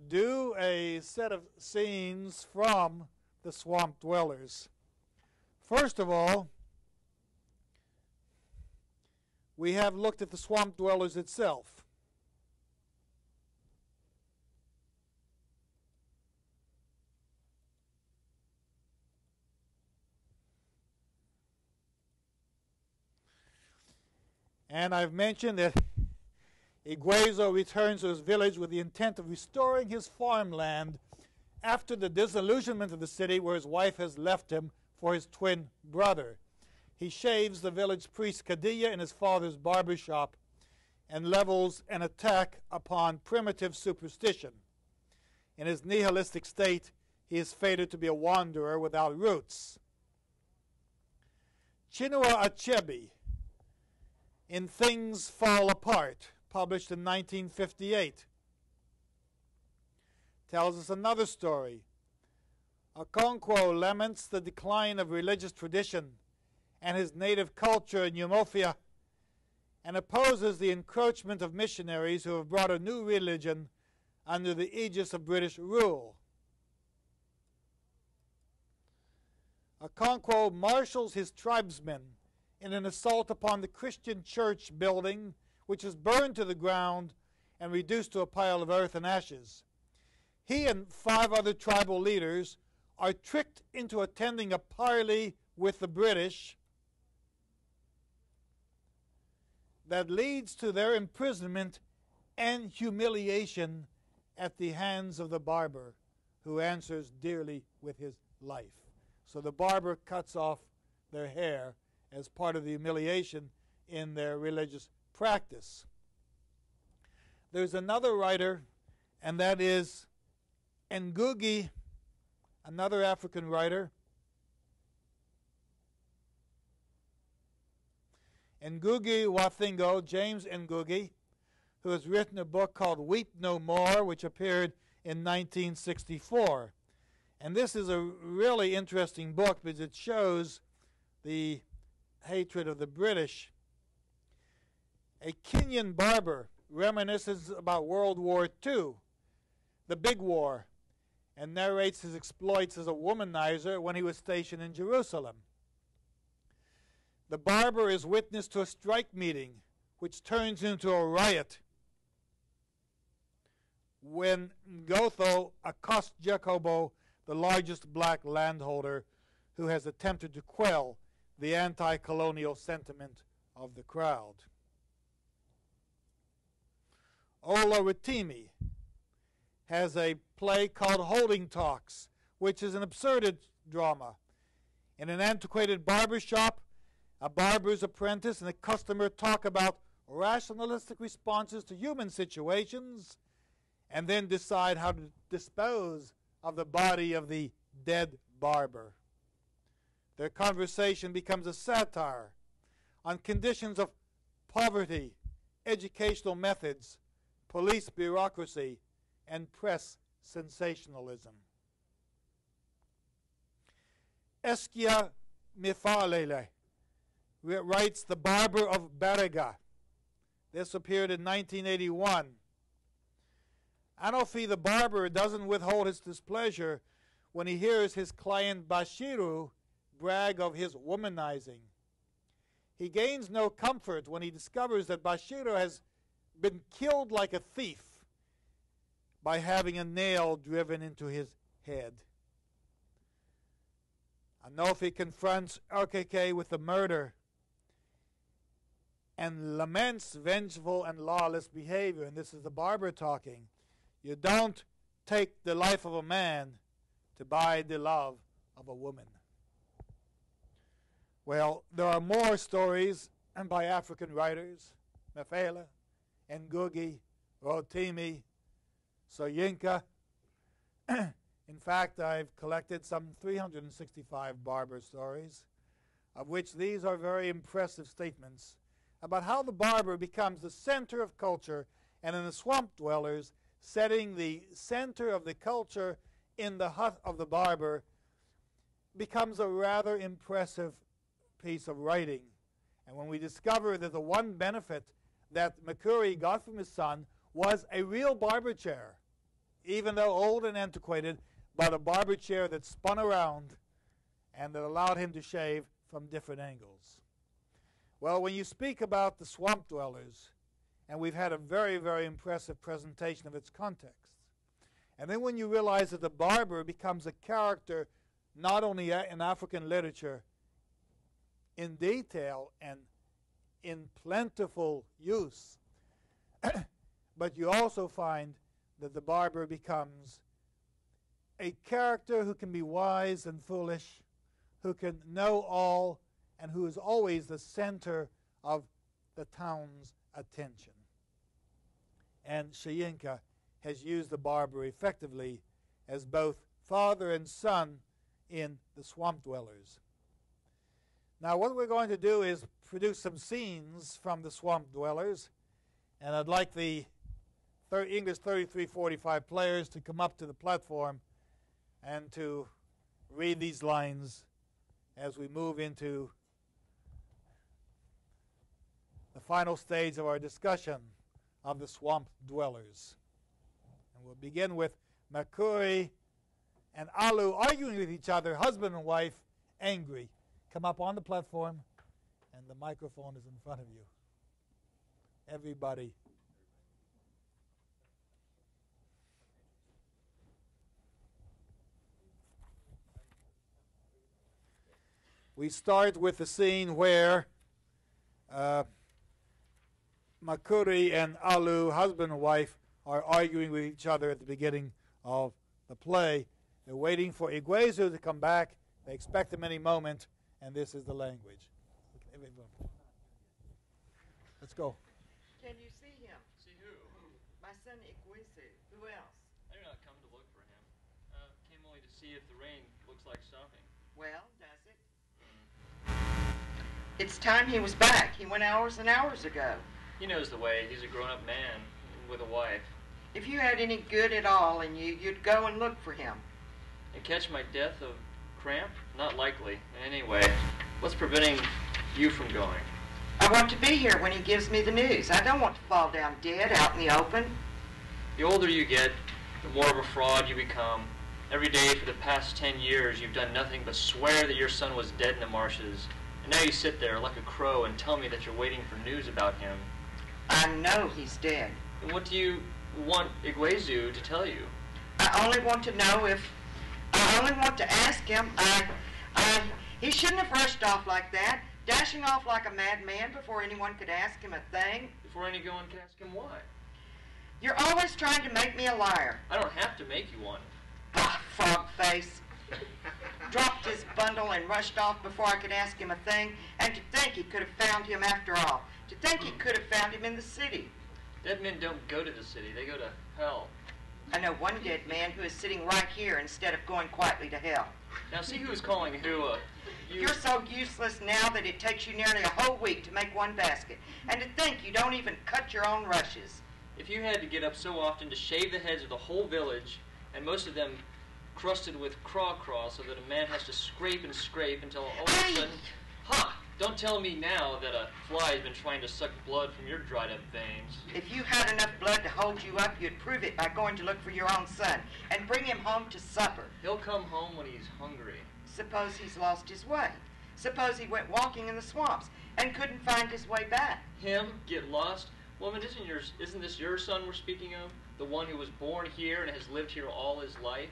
do a set of scenes from The Swamp Dwellers. First of all, we have looked at The Swamp Dwellers itself. And I've mentioned that Iguazu returns to his village with the intent of restoring his farmland after the disillusionment of the city where his wife has left him for his twin brother. He shaves the village priest Kadiyah in his father's barber shop and levels an attack upon primitive superstition. In his nihilistic state, he is fated to be a wanderer without roots. Chinua Achebe, in Things Fall Apart, published in 1958, tells us another story. Okonkwo laments the decline of religious tradition and his native culture in Umuofia, and opposes the encroachment of missionaries who have brought a new religion under the aegis of British rule. Okonkwo marshals his tribesmen in an assault upon the Christian church building, which is burned to the ground and reduced to a pile of earth and ashes. He and 5 other tribal leaders are tricked into attending a parley with the British that leads to their imprisonment and humiliation at the hands of the barber, who answers dearly with his life. So the barber cuts off their hair as part of the humiliation in their religious practice. There's another writer, and that is Ngugi, another African writer. Ngugi wa Thiong'o, James Ngugi, who has written a book called Weep No More, which appeared in 1964. And this is a really interesting book because it shows the hatred of the British. A Kenyan barber reminisces about World War II, the big war, and narrates his exploits as a womanizer when he was stationed in Jerusalem. The barber is witness to a strike meeting which turns into a riot when Ngotho accosts Jacobo, the largest black landholder, who has attempted to quell the anti-colonial sentiment of the crowd. Ola Rotimi has a play called Holding Talks, which is an absurd drama. In an antiquated barber shop, a barber's apprentice and a customer talk about rationalistic responses to human situations and then decide how to dispose of the body of the dead barber. Their conversation becomes a satire on conditions of poverty, educational methods, police bureaucracy, and press sensationalism. Eskia Mifalele writes The Barber of Barega. This appeared in 1981. Anofi the barber doesn't withhold his displeasure when he hears his client Bashiru brag of his womanizing. He gains no comfort when he discovers that Bashiru has been killed like a thief by having a nail driven into his head. Anofi confronts Okeke with the murder and laments vengeful and lawless behavior. And this is the barber talking. You don't take the life of a man to buy the love of a woman. Well, there are more stories by African writers, Mafela, Ngugi, Rotimi, Soyinka. In fact, I've collected some 365 barber stories, of which these are very impressive statements about how the barber becomes the center of culture, and in the swamp dwellers, setting the center of the culture in the hut of the barber becomes a rather impressive piece of writing. And when we discover that the one benefit that Makuri got from his son was a real barber chair, even though old and antiquated, but a barber chair that spun around and that allowed him to shave from different angles. Well, when you speak about the swamp dwellers, and we've had a very, very impressive presentation of its context, and then when you realize that the barber becomes a character not only in African literature in detail and in plentiful use, but you also find that the barber becomes a character who can be wise and foolish, who can know all and who is always the center of the town's attention. And Soyinka has used the barber effectively as both father and son in the swamp dwellers. Now what we're going to do is produce some scenes from the swamp dwellers, and I'd like the English 3345 players to come up to the platform and to read these lines as we move into the final stage of our discussion of the swamp dwellers. And we'll begin with Makuri and Alu arguing with each other, husband and wife, angry. Come up on the platform, and the microphone is in front of you. Everybody. We start with the scene where Makuri and Alu, husband and wife, are arguing with each other at the beginning of the play. They're waiting for Iguezu to come back. They expect him any moment, and this is the language. Let's go. Can you see him? See who? My son Iguezu. Who else? I did not come to look for him. Came only to see if the rain looks like stopping. Well, does it? It's time he was back. He went hours and hours ago. He knows the way. He's a grown-up man with a wife. If you had any good at all in you, you'd go and look for him. And catch my death of cramp? Not likely. Anyway, what's preventing you from going? I want to be here when he gives me the news. I don't want to fall down dead out in the open. The older you get, the more of a fraud you become. Every day for the past 10 years, you've done nothing but swear that your son was dead in the marshes. And now you sit there like a crow and tell me that you're waiting for news about him. I know he's dead. And what do you want Iguezu to tell you? I only want to know if... I only want to ask him. He shouldn't have rushed off like that, dashing off like a madman before anyone could ask him a thing. Before anyone can ask him why? You're always trying to make me a liar. I don't have to make you one. Ah, frog face. Dropped his bundle and rushed off before I could ask him a thing, and to think he could have found him after all. To think he could have found him in the city. Dead men don't go to the city, they go to hell. I know one dead man who is sitting right here instead of going quietly to hell. Now see who's calling who. You're so useless now that it takes you nearly a whole week to make one basket. And to think you don't even cut your own rushes. If you had to get up so often to shave the heads of the whole village, and most of them crusted with craw-craw so that a man has to scrape and scrape until all of a sudden... Ha! Don't tell me now that a fly has been trying to suck blood from your dried-up veins. If you had enough blood to hold you up, you'd prove it by going to look for your own son and bring him home to supper. He'll come home when he's hungry. Suppose he's lost his way. Suppose he went walking in the swamps and couldn't find his way back. Him? Get lost? Woman, isn't this your son we're speaking of? The one who was born here and has lived here all his life?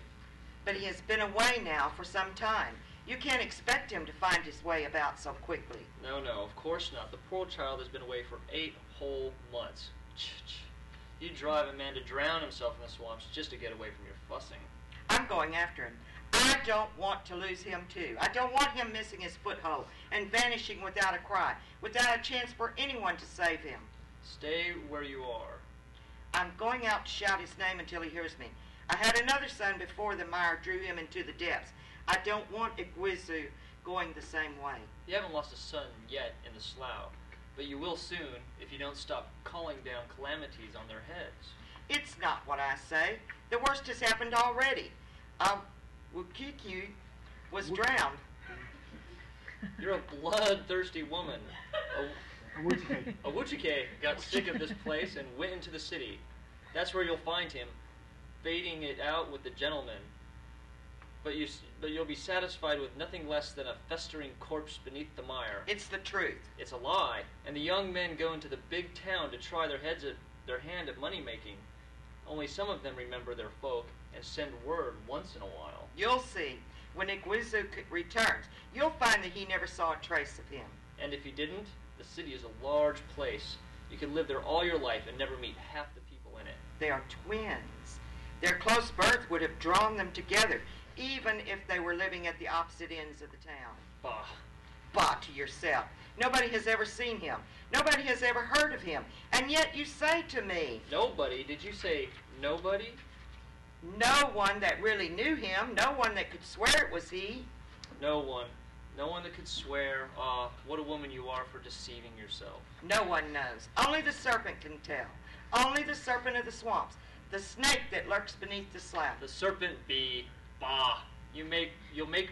But he has been away now for some time. You can't expect him to find his way about so quickly. No, of course not. The poor child has been away for 8 whole months. You drive a man to drown himself in the swamps just to get away from your fussing. I'm going after him. I don't want to lose him too. I don't want him missing his foothold and vanishing without a cry, without a chance for anyone to save him. Stay where you are. I'm going out to shout his name until he hears me. I had another son before the mire drew him into the depths. I don't want Iguezu going the same way. You haven't lost a son yet in the slough, but you will soon if you don't stop calling down calamities on their heads. It's not what I say. The worst has happened already. Wukiku was drowned. You're a bloodthirsty woman. A Wuchike got sick of this place and went into the city. That's where you'll find him, fading it out with the gentlemen. But you'll be satisfied with nothing less than a festering corpse beneath the mire. It's the truth. It's a lie. And the young men go into the big town to try their hand at money-making. Only some of them remember their folk and send word once in a while. You'll see. When Iguezu returns, you'll find that he never saw a trace of him. And if he didn't, the city is a large place. You could live there all your life and never meet half the people in it. They are twins. Their close birth would have drawn them together, even if they were living at the opposite ends of the town. Bah. bah to yourself. Nobody has ever seen him. Nobody has ever heard of him. And yet you say to me... Nobody? Did you say nobody? No one that really knew him. No one that could swear it was he. No one. No one that could swear, what a woman you are for deceiving yourself. No one knows. Only the serpent can tell. Only the serpent of the swamps. The snake that lurks beneath the slough. The serpent be, bah. You'll make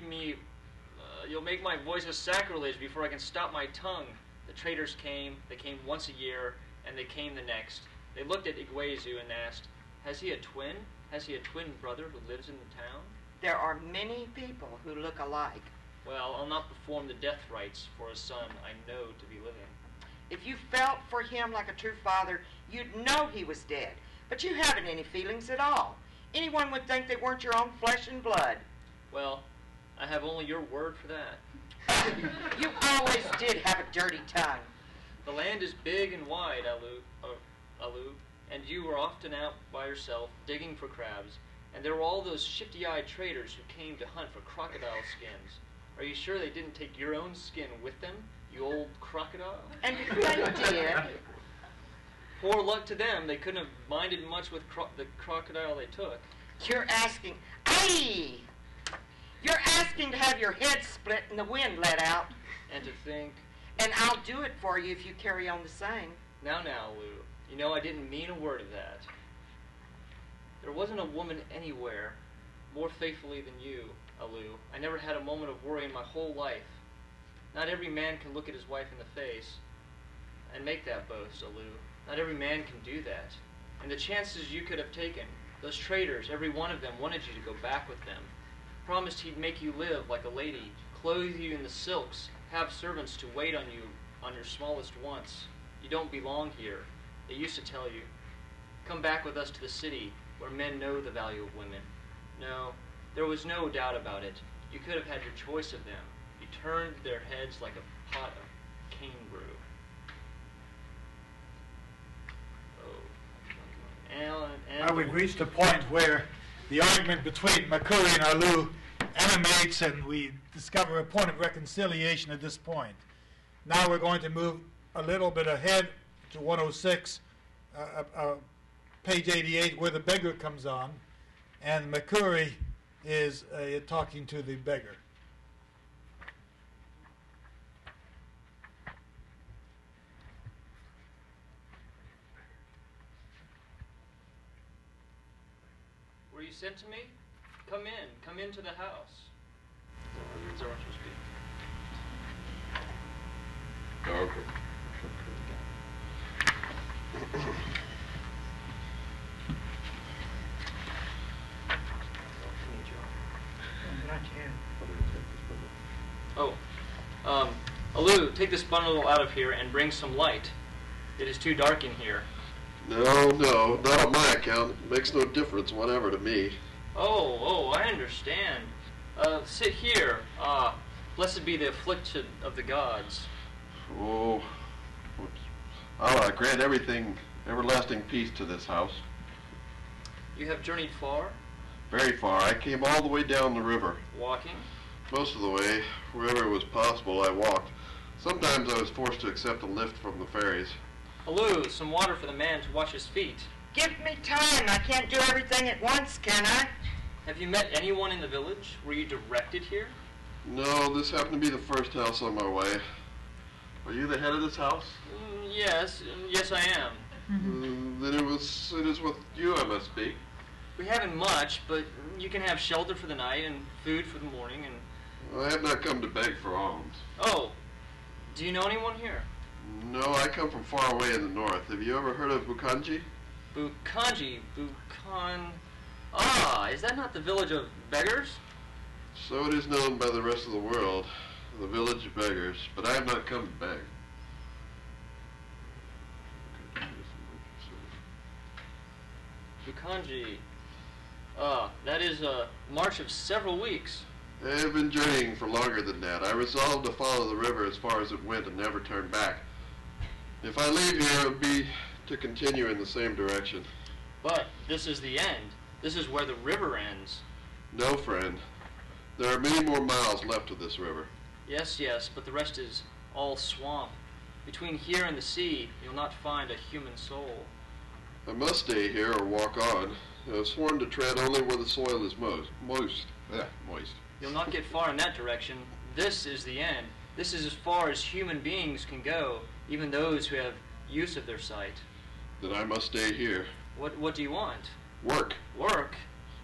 my voice a sacrilege before I can stop my tongue. The traders came. They came once a year, and they came the next. They looked at Iguazu and asked, has he a twin? Has he a twin brother who lives in the town? There are many people who look alike. Well, I'll not perform the death rites for a son I know to be living. If you felt for him like a true father, you'd know he was dead. But you haven't any feelings at all. Anyone would think they weren't your own flesh and blood. Well, I have only your word for that. You always did have a dirty tongue. The land is big and wide, Alu, and you were often out by yourself digging for crabs, and there were all those shifty-eyed traders who came to hunt for crocodile skins. Are you sure they didn't take your own skin with them, you old crocodile? And if they did... Poor luck to them. They couldn't have minded much with the crocodile they took. You're asking... Aye! You're asking to have your head split and the wind let out. And to think... And I'll do it for you if you carry on the same. Now, Lou. You know I didn't mean a word of that. There wasn't a woman anywhere more faithfully than you, Alu. I never had a moment of worry in my whole life. Not every man can look at his wife in the face and make that boast, Alu. Not every man can do that. And the chances you could have taken, those traders, every one of them wanted you to go back with them. Promised he'd make you live like a lady, clothe you in the silks, have servants to wait on you on your smallest wants. You don't belong here, they used to tell you. Come back with us to the city, where men know the value of women. No, there was no doubt about it. You could have had your choice of them. You turned their heads like a pot of cane brew. Now we've reached a point where the argument between Makuri and Alu animates, and we discover a point of reconciliation at this point. Now we're going to move a little bit ahead to 106, page 88, where the beggar comes on, and Makuri is talking to the beggar. Were you sent to me? Come into the house. Is that what you're speaking? Okay. Alu, take this bundle out of here and bring some light. It is too dark in here. No, not on my account. It makes no difference whatever to me. Oh, I understand. Sit here. Blessed be the afflicted of the gods. Oh, Allah grant everything everlasting peace to this house. You have journeyed far? Very far. I came all the way down the river. Walking? Most of the way, wherever it was possible, I walked. Sometimes I was forced to accept a lift from the ferries. Alu, some water for the man to wash his feet. Give me time. I can't do everything at once, can I? Have you met anyone in the village? Were you directed here? No, this happened to be the first house on my way. Are you the head of this house? Yes I am. Then it is with you I must speak. We haven't much, but you can have shelter for the night and food for the morning and... I have not come to beg for alms. Oh, do you know anyone here? No, I come from far away in the north. Have you ever heard of Bukanji? Bukanji? Ah, is that not the village of beggars? So it is known by the rest of the world, the village of beggars, but I have not come to beg. Bukanji. That is a march of several weeks. I have been journeying for longer than that. I resolved to follow the river as far as it went and never turn back. If I leave here, it would be to continue in the same direction. But this is the end. This is where the river ends. No, friend. There are many more miles left of this river. Yes, yes, but the rest is all swamp. Between here and the sea, you'll not find a human soul. I must stay here or walk on. I've sworn to tread only where the soil is moist. You'll not get far in that direction. This is the end. This is as far as human beings can go, even those who have use of their sight. Then I must stay here. What do you want? Work. Work?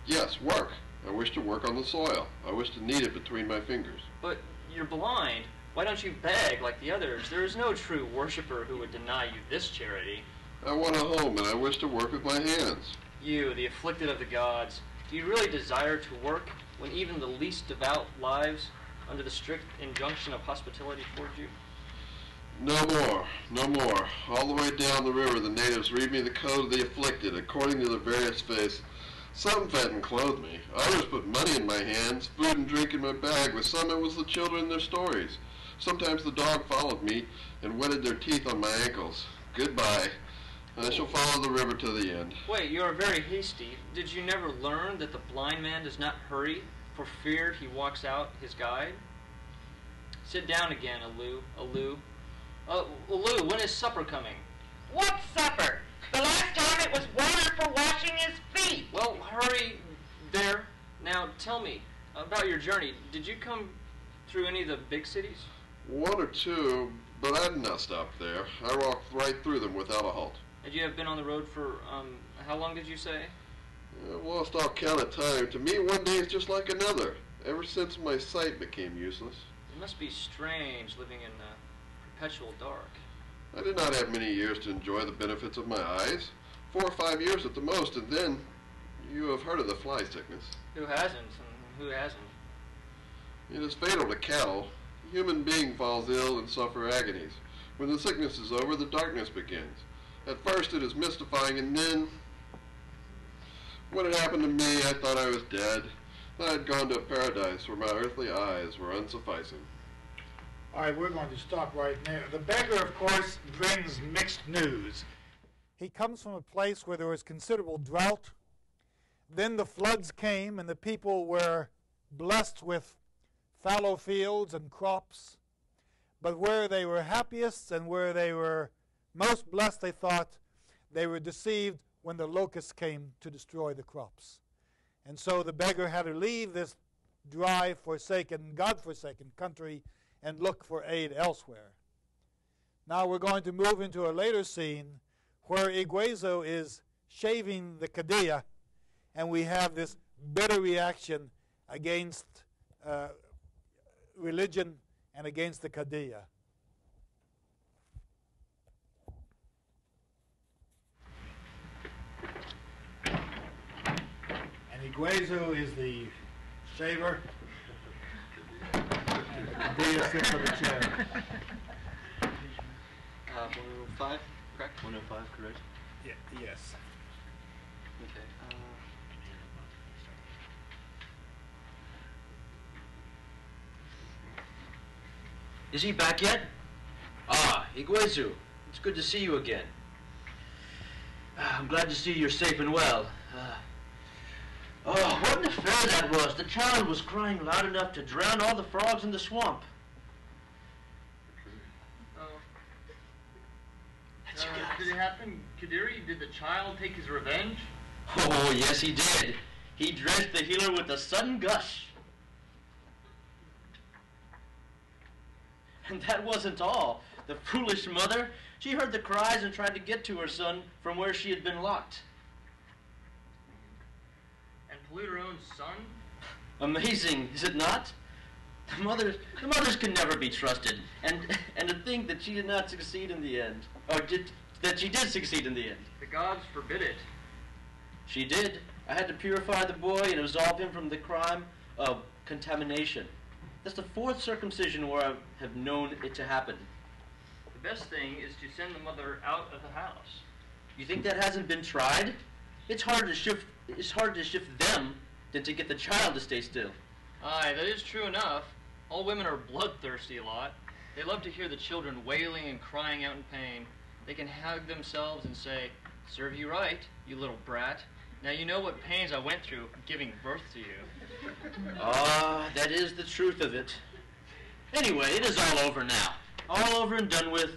Yes, work. I wish to work on the soil. I wish to knead it between my fingers. But you're blind. Why don't you beg like the others? There is no true worshiper who would deny you this charity. I want a home, and I wish to work with my hands. You, the afflicted of the gods, do you really desire to work when even the least devout lives under the strict injunction of hospitality towards you? No more, no more. All the way down the river, the natives read me the code of the afflicted, according to their various faiths. Some fed and clothed me. Others put money in my hands, food and drink in my bag. With some it was the children and their stories. Sometimes the dog followed me and whetted their teeth on my ankles. Goodbye. I shall follow the river to the end. Wait, you are very hasty. Did you never learn that the blind man does not hurry for fear he walks out his guide? Sit down again, Alu. Alu, when is supper coming? What supper? The last time it was water for washing his feet. Well, hurry there. Now, tell me about your journey. Did you come through any of the big cities? One or two, but I did not stop there. I walked right through them without a halt. And you have been on the road for, how long did you say? I've lost all count of time. To me, one day is just like another, ever since my sight became useless. It must be strange living in the perpetual dark. I did not have many years to enjoy the benefits of my eyes. 4 or 5 years at the most, and then you have heard of the fly sickness. Who hasn't, and who hasn't? It is fatal to cattle. A human being falls ill and suffers agonies. When the sickness is over, the darkness begins. At first it is mystifying, and then, when it happened to me, I thought I was dead. I had gone to a paradise where my earthly eyes were unsufficing. All right, we're going to stop right there. The beggar, of course, brings mixed news. He comes from a place where there was considerable drought. Then the floods came, and the people were blessed with fallow fields and crops. But where they were happiest and where they were most blessed, they thought, they were deceived when the locusts came to destroy the crops. And so the beggar had to leave this dry, forsaken, God-forsaken country and look for aid elsewhere. Now we're going to move into a later scene where Iguezo is shaving the cadilla, and we have this bitter reaction against religion and against the cadilla. And Iguezo is the shaver. Cadilla sits on the chair. 105, correct? 105, correct? Yeah, yes. Okay. Is he back yet? Ah, Iguezu, it's good to see you again. I'm glad to see you're safe and well. Oh, what an affair that was. The child was crying loud enough to drown all the frogs in the swamp. Did it happen, Kadiri? Did the child take his revenge? Oh, yes, he did. He drenched the healer with a sudden gush. And that wasn't all. The foolish mother, she heard the cries and tried to get to her son from where she had been locked. And pollute her own son? Amazing, is it not? The mothers can never be trusted. And to think that she did not succeed in the end. Or that she did succeed in the end. The gods forbid it. She did. I had to purify the boy and absolve him from the crime of contamination. That's the 4th circumcision where I have known it to happen. The best thing is to send the mother out of the house. You think that hasn't been tried? It's harder to shift them than to get the child to stay still. Aye, that is true enough. All women are bloodthirsty a lot. They love to hear the children wailing and crying out in pain. They can hug themselves and say, "Serve you right, you little brat. Now you know what pains I went through giving birth to you." Ah, that is the truth of it. Anyway, it is all over now. All over and done with.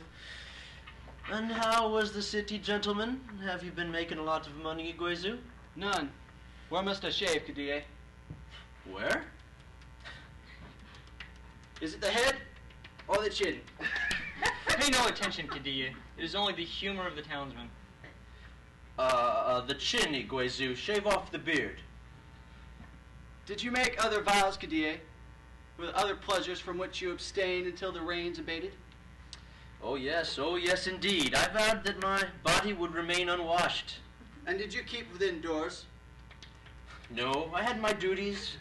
And how was the city, gentlemen? Have you been making a lot of money, Iguezu? None. Where must I shave, Kadie? Where? Is it the head or the chin? Pay no attention, Kadie. It is only the humor of the townsman. The chin, Iguezu. Shave off the beard. Did you make other vows, Kadie, with other pleasures from which you abstained until the rains abated? Oh yes, indeed. I vowed that my body would remain unwashed. And did you keep within doors? No, I had my duties.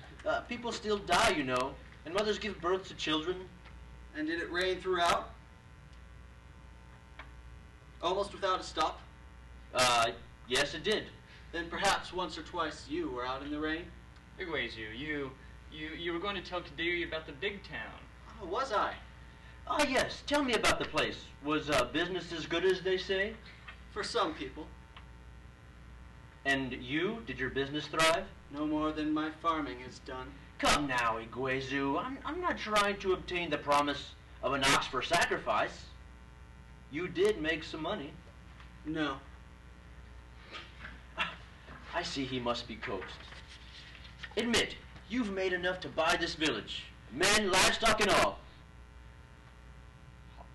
People still die, you know, and mothers give birth to children. And did it rain throughout? Almost without a stop? Yes it did. Then perhaps once or twice you were out in the rain? Iguezu, you were going to tell Kadiri about the big town. Oh, was I? Ah, yes. Tell me about the place. Was business as good as they say? For some people. And you? Did your business thrive? No more than my farming has done. Come now, Iguezu. I'm not trying to obtain the promise of an ox for sacrifice. You did make some money. No. I see he must be coaxed. Admit, you've made enough to buy this village. Men, livestock, and all.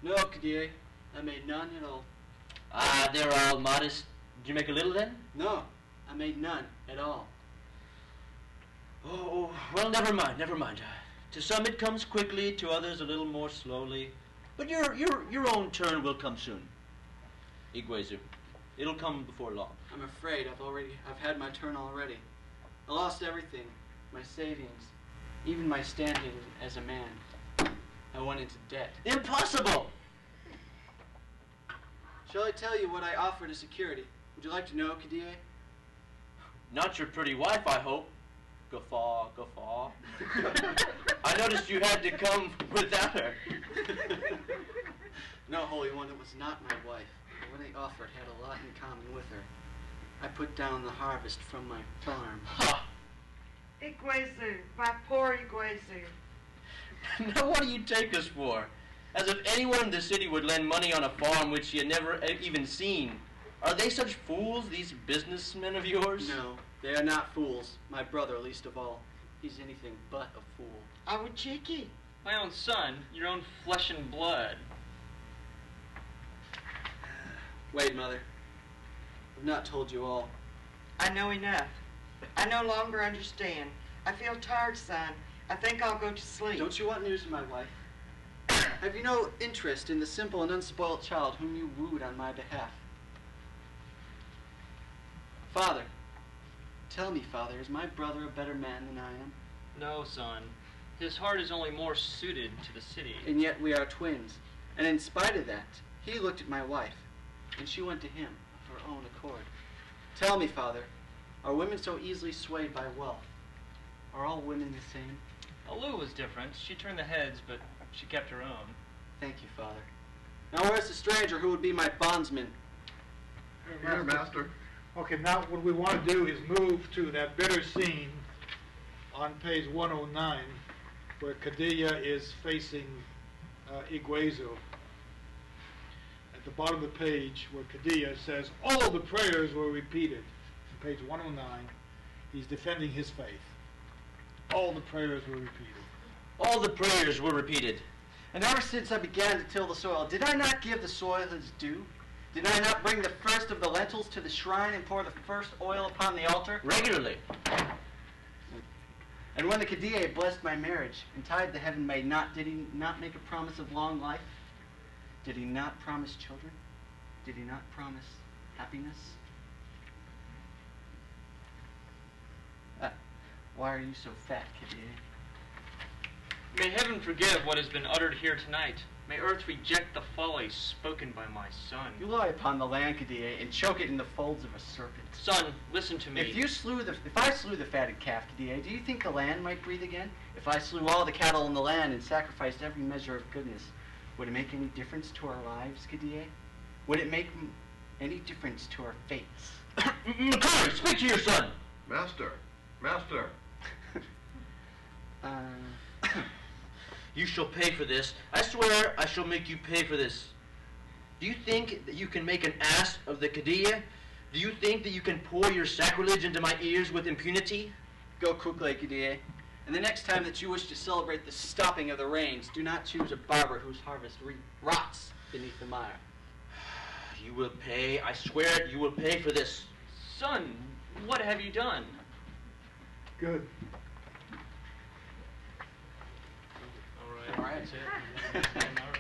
No, Kadie. I made none at all. Ah, they're all modest. Did you make a little then? No, I made none at all. Oh, well, never mind. To some it comes quickly, to others a little more slowly. But your own turn will come soon. Iguezu, it'll come before long. I'm afraid I've had my turn already. I lost everything, my savings, even my standing as a man. I went into debt. Impossible! Shall I tell you what I offered as security? Would you like to know, Kadie? Not your pretty wife, I hope. Guffaw. I noticed you had to come without her. No, Holy One, it was not my wife. What I offered had a lot in common with her. I put down the harvest from my farm. Ha! Iguezu, my poor Iguezu. Now what do you take us for? As if anyone in the city would lend money on a farm which he had never even seen. Are they such fools, these businessmen of yours? No, they are not fools. My brother, least of all. He's anything but a fool. Awachiki. My own son, your own flesh and blood. Wait, Mother. I've not told you all. I know enough. I no longer understand. I feel tired, son. I think I'll go to sleep. Don't you want news of my wife? Have you no interest in the simple and unspoiled child whom you wooed on my behalf? Father, tell me, Father, is my brother a better man than I am? No, son. His heart is only more suited to the city. And yet we are twins. And in spite of that, he looked at my wife, and she went to him of her own accord. Tell me, Father, are women so easily swayed by wealth? Are all women the same? Alu was different. She turned the heads, but she kept her own. Thank you, Father. Now where's the stranger who would be my bondsman? Here, Master. Okay, now what we want to do is move to that bitter scene on page 109 where Kadiyah is facing Iguezu. At the bottom of the page where Kadiyah says, all the prayers were repeated. On page 109, he's defending his faith. All the prayers were repeated. All the prayers were repeated. And ever since I began to till the soil, did I not give the soil its due? Did I not bring the first of the lentils to the shrine and pour the first oil upon the altar? Regularly. And when the Kadiyah blessed my marriage and tied the heaven maid knot, did he not make a promise of long life? Did he not promise children? Did he not promise happiness? Why are you so fat, Kadiyah? May heaven forgive what has been uttered here tonight. May earth reject the folly spoken by my son. You lie upon the land, Kadiyah, and choke it in the folds of a serpent. Son, listen to me. If I slew the fatted calf, Kadiyah, do you think the land might breathe again? If I slew all the cattle in the land and sacrificed every measure of goodness, would it make any difference to our lives, Kadiyah? Would it make any difference to our fates? Makari, speak to your son. Master. You shall pay for this. I swear I shall make you pay for this. Do you think that you can make an ass of the Qadiyya? Do you think that you can pour your sacrilege into my ears with impunity? Go quickly, Qadiyya. And the next time that you wish to celebrate the stopping of the rains, do not choose a barber whose harvest rots beneath the mire. You will pay. I swear it, you will pay for this. Son, what have you done? Good. All right. All right.